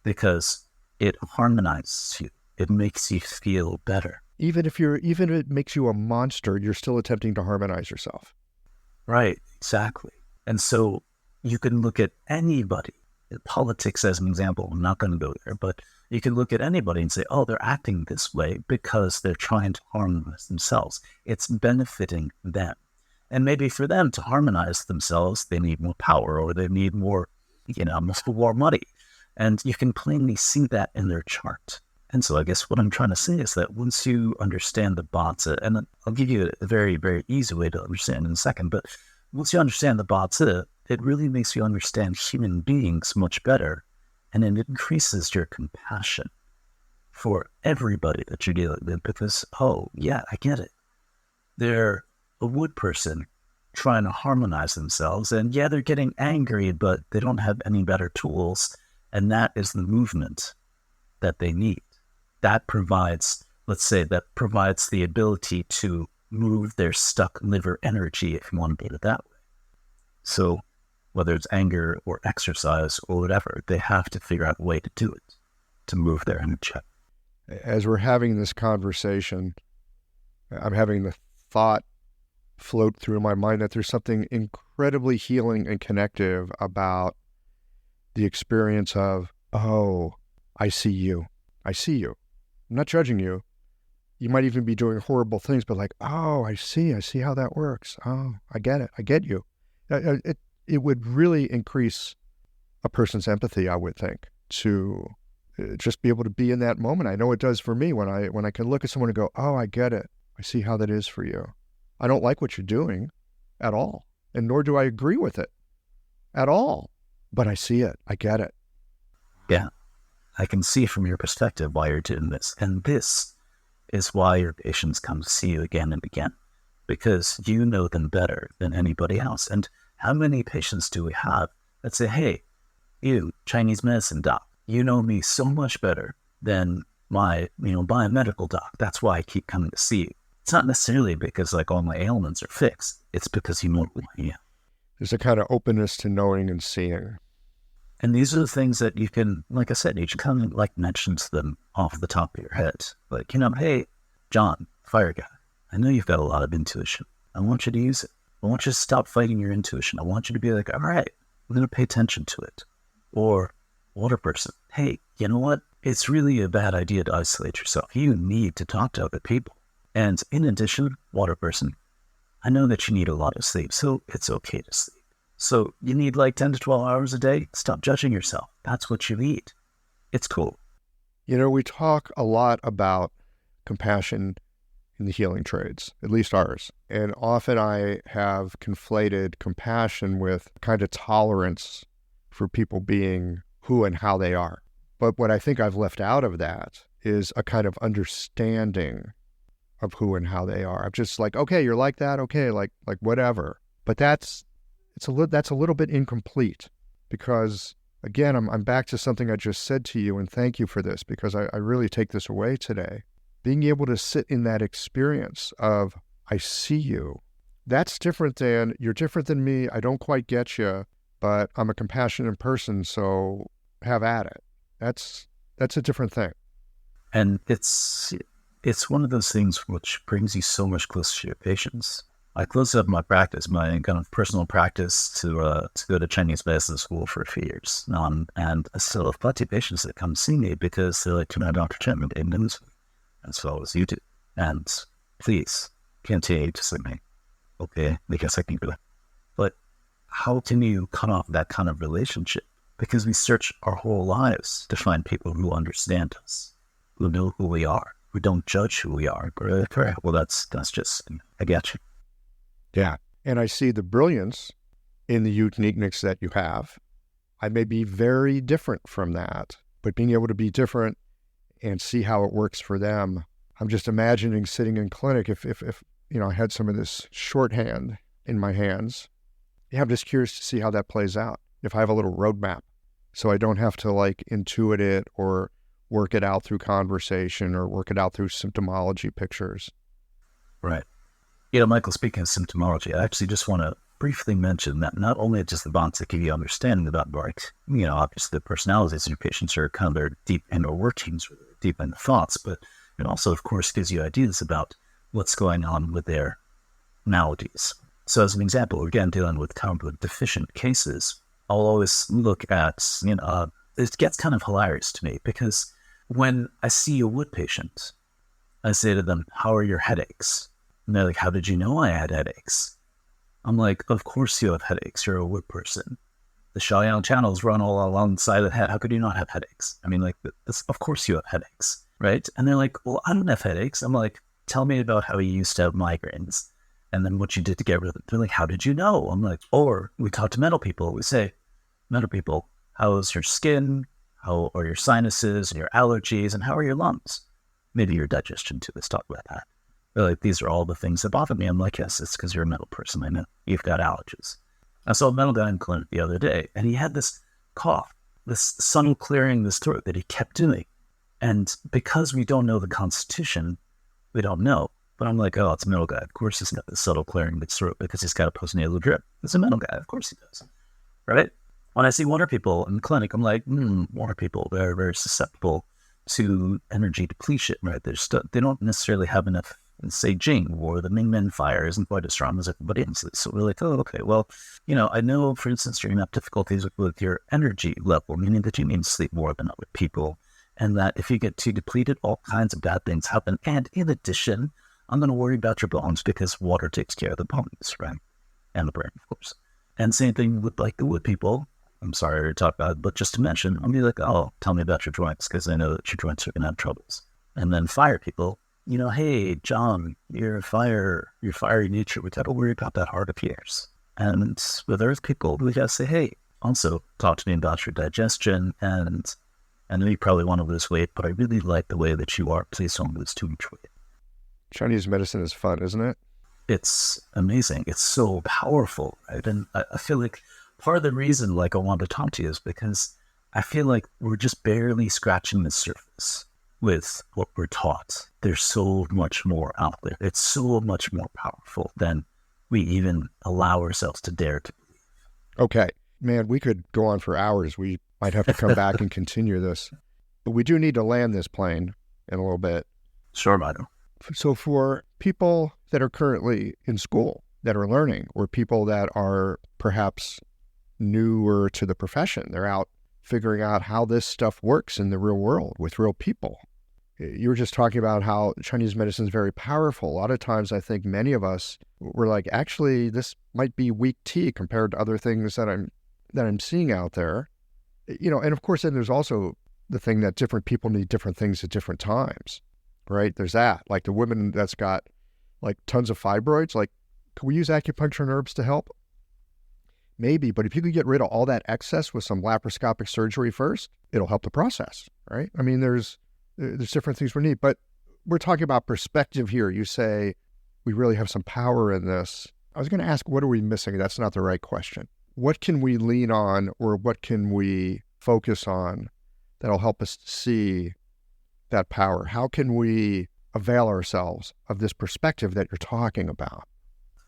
because it harmonizes you. It makes you feel better. Even if it makes you a monster, you're still attempting to harmonize yourself. Right, exactly. And so you can look at anybody, politics as an example. I'm not going to go there, but you can look at anybody and say, oh, they're acting this way because they're trying to harmonize themselves. It's benefiting them. And maybe for them to harmonize themselves, they need more power, or they need more, more money. And you can plainly see that in their chart. And so I guess what I'm trying to say is that once you understand the Botza, and I'll give you a very, very easy way to understand in a second, but once you understand the Botza, it really makes you understand human beings much better, and it increases your compassion for everybody that you're dealing with, because, oh, yeah, I get it. They're a wood person trying to harmonize themselves, and yeah, they're getting angry, but they don't have any better tools, and that is the movement that they need. That provides, the ability to move their stuck liver energy, if you want to put it that way. So whether it's anger or exercise or whatever, they have to figure out a way to do it, to move their energy. As we're having this conversation, I'm having the thought float through my mind that there's something incredibly healing and connective about the experience of, oh, I see you. I see you. I'm not judging you. You might even be doing horrible things, but oh, I see how that works. Oh, I get it. I get you. It would really increase a person's empathy, I would think, to just be able to be in that moment. I know it does for me when I can look at someone and go, oh, I get it. I see how that is for you. I don't like what you're doing at all, and nor do I agree with it at all, but I see it. I get it. Yeah, I can see from your perspective why you're doing this. And this is why your patients come to see you again and again, because you know them better than anybody else. And how many patients do we have that say, hey, you, Chinese medicine doc, you know me so much better than my, biomedical doc. That's why I keep coming to see you. It's not necessarily because like all my ailments are fixed. It's because you know who I am. There's a kind of openness to knowing and seeing. And these are the things that you can, like I said, you can kind of like mention to them off the top of your head. Like, hey, John, fire guy, I know you've got a lot of intuition. I want you to use it. I want you to stop fighting your intuition. I want you to be like, all right, I'm going to pay attention to it. Or water person, hey, you know what? It's really a bad idea to isolate yourself. You need to talk to other people. And in addition, water person, I know that you need a lot of sleep, so it's okay to sleep. So you need like 10 to 12 hours a day? Stop judging yourself. That's what you need. It's cool. We talk a lot about compassion in the healing trades, at least ours. And often I have conflated compassion with kind of tolerance for people being who and how they are. But what I think I've left out of that is a kind of understanding of who and how they are. I'm just like, okay, you're like that, okay, like whatever. But that's a little bit incomplete, because again, I'm back to something I just said to you, and thank you for this, because I really take this away today. Being able to sit in that experience of, I see you, that's different than, you're different than me, I don't quite get you, but I'm a compassionate person, so have at it. That's a different thing. And it's one of those things which brings you so much closer to your patients. I closed up my practice, my kind of personal practice, to go to Chinese medicine school for a few years. And I still have plenty of patients that come see me because they're like, Dr. Chen, and as well as you do. And please continue to see me. Okay, I guess I can do that. But how can you cut off that kind of relationship? Because we search our whole lives to find people who understand us, who know who we are, who don't judge who we are. Well, that's just, I get you. Yeah. And I see the brilliance in the uniqueness that you have. I may be very different from that, but being able to be different and see how it works for them. I'm just imagining sitting in clinic if I had some of this shorthand in my hands. Yeah, I'm just curious to see how that plays out. If I have a little roadmap, so I don't have to like intuit it or work it out through conversation or work it out through symptomology pictures. Right. Michael, speaking of symptomology, I actually just want to briefly mention that not only just the bonds that give you understanding about, obviously the personalities of your patients are kind of their deep inner workings, or deep inner thoughts, but it also, of course, gives you ideas about what's going on with their maladies. So as an example, again, dealing with cognitive deficient cases, I'll always look at, it gets kind of hilarious to me, because when I see a wood patient, I say to them, how are your headaches? And they're like, how did you know I had headaches? I'm like, of course you have headaches. You're a wood person. The Shaoyang channels run all alongside the head. How could you not have headaches? I mean, of course you have headaches, right? And they're like, well, I don't have headaches. I'm like, tell me about how you used to have migraines and then what you did to get rid of it. They're like, how did you know? I'm like, or we talk to mental people. We say, mental people, how is your skin? How are your sinuses and your allergies? And how are your lungs? Maybe your digestion too. Let's talk about that. They're like, these are all the things that bother me. I'm like, yes, it's because you're a mental person. I know you've got allergies. I saw a mental guy in clinic the other day, and he had this cough, this subtle clearing in his throat that he kept doing. And because we don't know the constitution, we don't know. But I'm like, oh, it's a mental guy. Of course he's got this subtle clearing in his throat because he's got a postnasal drip. It's a mental guy. Of course he does. Right? When I see water people in the clinic, I'm like, water people, they're very susceptible to energy depletion, right? They don't necessarily have enough, say, Jing, or the Mingmen fire isn't quite as strong as everybody else. So we're like, oh, okay, well, I know, for instance, you're going to have difficulties with your energy level, meaning that you need to sleep more than other people, and that if you get too depleted, all kinds of bad things happen. And in addition, I'm going to worry about your bones because water takes care of the bones, right? And the brain, of course. And same thing with like the wood people. I'm sorry to talk about it, but just to mention, I'll be like, oh, tell me about your joints because I know that your joints are going to have troubles. And then fire people, hey, John, your fiery nature, we got to worry about that heart of yours. And with earth people, we got to say, hey, also talk to me about your digestion. And I know you probably want to lose weight, but I really like the way that you are. Please don't lose too much weight. Chinese medicine is fun, isn't it? It's amazing. It's so powerful, right? And I feel like part of the reason I want to talk to you is because I feel like we're just barely scratching the surface. with what we're taught. There's so much more out there. It's so much more powerful than we even allow ourselves to dare to believe. Okay. Man, we could go on for hours. We might have to come back and continue this. But we do need to land this plane in a little bit. Sure, Milo. So for people that are currently in school, that are learning, or people that are perhaps newer to the profession, they're out figuring out how this stuff works in the real world with real people. You were just talking about how Chinese medicine is very powerful. A lot of times I think many of us were like, actually, this might be weak tea compared to other things that I'm seeing out there. And of course, then there's also the thing that different people need different things at different times, right? There's that. Like the woman that's got like tons of fibroids, like, can we use acupuncture and herbs to help? Maybe, but if you could get rid of all that excess with some laparoscopic surgery first, it'll help the process, right? I mean, there's different things we need, but we're talking about perspective here. You say we really have some power in this. I was going to ask, what are we missing? That's not the right question. What can we lean on, or what can we focus on that'll help us see that power? How can we avail ourselves of this perspective that you're talking about?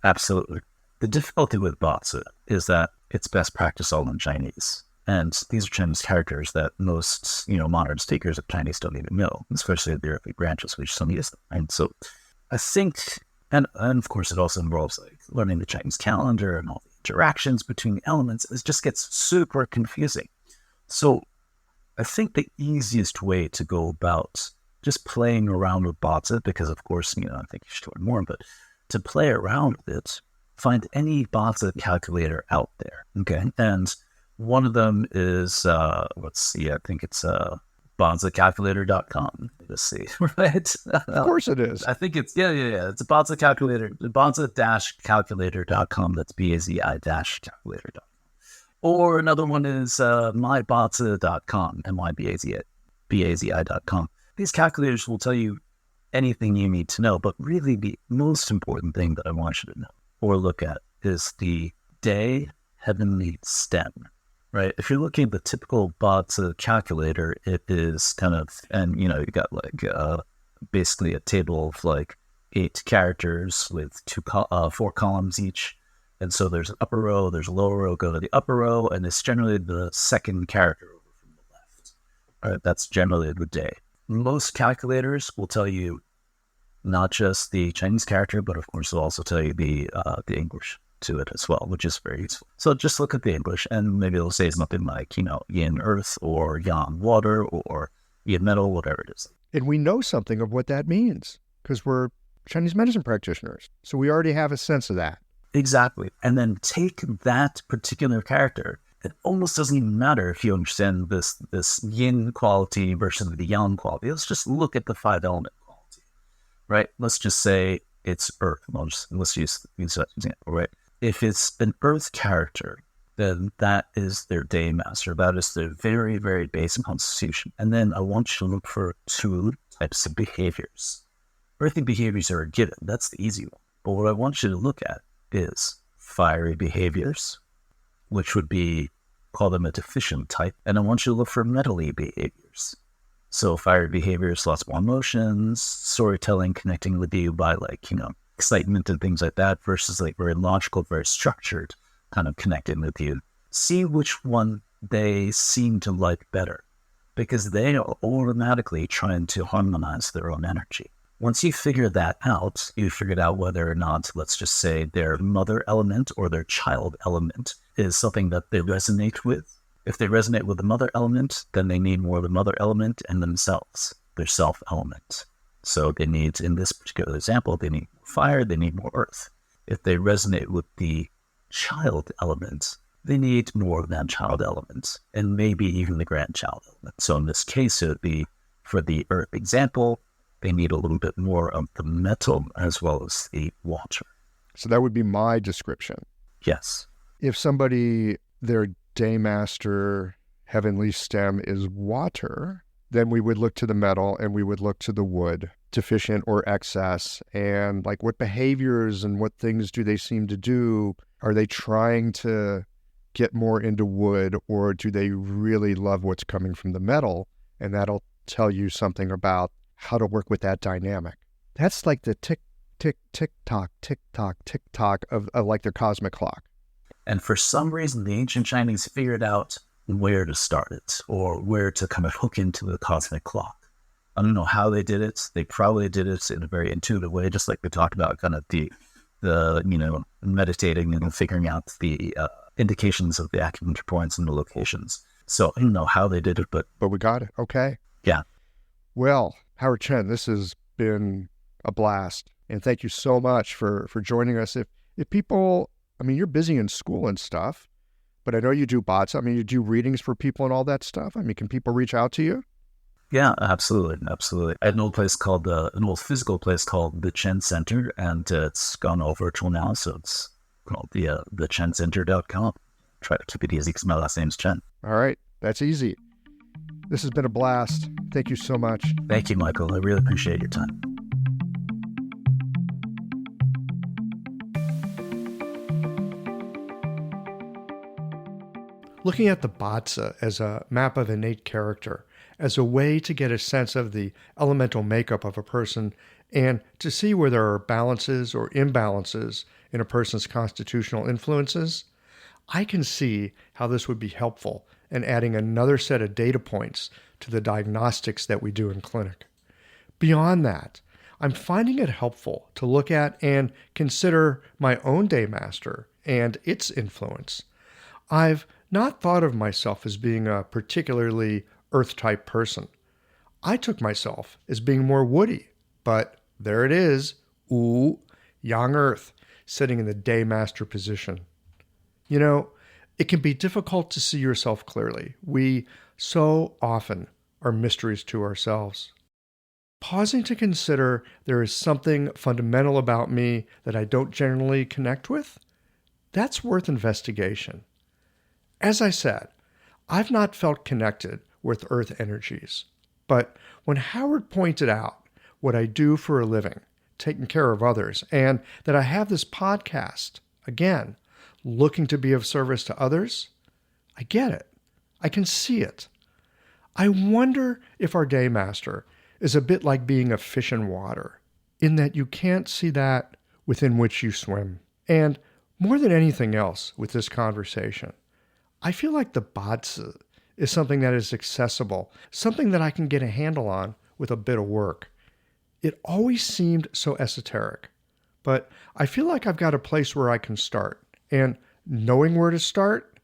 Absolutely. The difficulty with Bazi is that it's best practice all in Chinese. And these are Chinese characters that most, modern speakers of Chinese don't even know, especially the early branches, which some use them. And so I think, and of course it also involves like learning the Chinese calendar and all the interactions between the elements. It just gets super confusing. So I think the easiest way to go about just playing around with Bazi, because of course, I think you should learn more, but to play around with it, find any Bazi calculator out there, okay? And one of them is, let's see, I think it's BaziCalculator.com. Let's see, right? Of course it is. I think it's, yeah. It's a Bazi calculator, Bazi-calculator.com. That's BAZI-calculator.com. Or another one is mybazi.com, MYBAZI.com. These calculators will tell you anything you need to know, but really the most important thing that I want you to know or look at is the day heavenly stem, right? If you're looking at the typical Bazi calculator, it is kind of, and you got like basically a table of like 8 characters with 4 columns each. And so there's an upper row, there's a lower row, go to the upper row, and it's generally the second character over from the left. All right, that's generally the day. Most calculators will tell you not just the Chinese character, but of course, it'll also tell you the English to it as well, which is very useful. So just look at the English, and maybe it'll say something like, yin earth, or yang water, or yin metal, whatever it is. And we know something of what that means because we're Chinese medicine practitioners. So we already have a sense of that. Exactly. And then take that particular character. It almost doesn't even matter if you understand this yin quality versus the yang quality. Let's just look at the 5 element quality, right? Let's just say it's earth. Let's use that example, right? If it's an earth character, then that is their day master. That is their very, very basic constitution. And then I want you to look for 2 types of behaviors. Earthy behaviors are a given. That's the easy one. But what I want you to look at is fiery behaviors, which would be, call them a deficient type. And I want you to look for metally behaviors. So fiery behaviors, lots more emotions, storytelling, connecting with you by excitement and things like that, versus like very logical, very structured, kind of connecting with you. See which one they seem to like better, because they are automatically trying to harmonize their own energy. Once you figure that out, you figured out whether or not, let's just say, their mother element or their child element is something that they resonate with. If they resonate with the mother element, then they need more of the mother element and themselves, their self element. So they need, in this particular example, they need more fire, they need more earth. If they resonate with the child element, they need more of that child element, and maybe even the grandchild element. So in this case, it would be, for the earth example, they need a little bit more of the metal as well as the water. So that would be my description. Yes. If somebody, their daymaster heavenly stem is water, then we would look to the metal and we would look to the wood, deficient or excess, and like what behaviors and what things do they seem to do? Are they trying to get more into wood, or do they really love what's coming from the metal? And that'll tell you something about how to work with that dynamic. That's like the tick, tick, tick, tock, of like their cosmic clock. And for some reason, the ancient Chinese figured out where to start it or where to kind of hook into the cosmic clock. I don't know how they did it. They probably did it in a very intuitive way, just like we talked about kind of the meditating and figuring out the indications of the acupuncture points and the locations. So I don't know how they did it, but we got it. Okay. Yeah. Well, Howard Chen, this has been a blast. And thank you so much for joining us. If people, I mean, you're busy in school and stuff, but I know you do bots. I mean, you do readings for people and all that stuff. I mean, can people reach out to you? Yeah, absolutely. I had an old physical place called the Chen Center, and it's gone over virtual now, so it's called the thechencenter.com. Try to keep it easy because my last name's Chen. All right, that's easy. This has been a blast. Thank you so much. Thank you, Michael. I really appreciate your time. Looking at the Batsa as a map of innate character, as a way to get a sense of the elemental makeup of a person and to see where there are balances or imbalances in a person's constitutional influences, I can see how this would be helpful in adding another set of data points to the diagnostics that we do in clinic. Beyond that, I'm finding it helpful to look at and consider my own Daymaster and its influence. I've not thought of myself as being a particularly Earth-type person. I took myself as being more woody, but there it is, ooh, young Earth, sitting in the Daymaster position. You know, it can be difficult to see yourself clearly. We so often are mysteries to ourselves. Pausing to consider there is something fundamental about me that I don't generally connect with, that's worth investigation. As I said, I've not felt connected with Earth energies, but when Howard pointed out what I do for a living, taking care of others, and that I have this podcast, again, looking to be of service to others, I get it. I can see it. I wonder if our Daymaster is a bit like being a fish in water, in that you can't see that within which you swim. And more than anything else with this conversation, I feel like the Batsa is something that is accessible, something that I can get a handle on with a bit of work. It always seemed so esoteric, but I feel like I've got a place where I can start, and knowing where to start,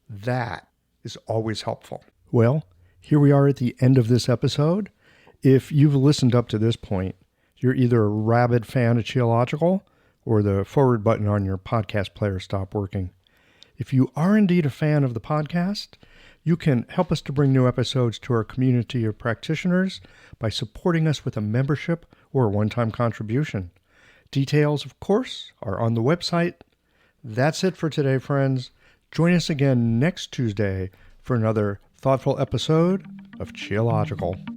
that is always helpful. Well, here we are at the end of this episode. If you've listened up to this point, you're either a rabid fan of Qiological or the forward button on your podcast player stopped working. If you are indeed a fan of the podcast, you can help us to bring new episodes to our community of practitioners by supporting us with a membership or a one-time contribution. Details, of course, are on the website. That's it for today, friends. Join us again next Tuesday for another thoughtful episode of Qiological.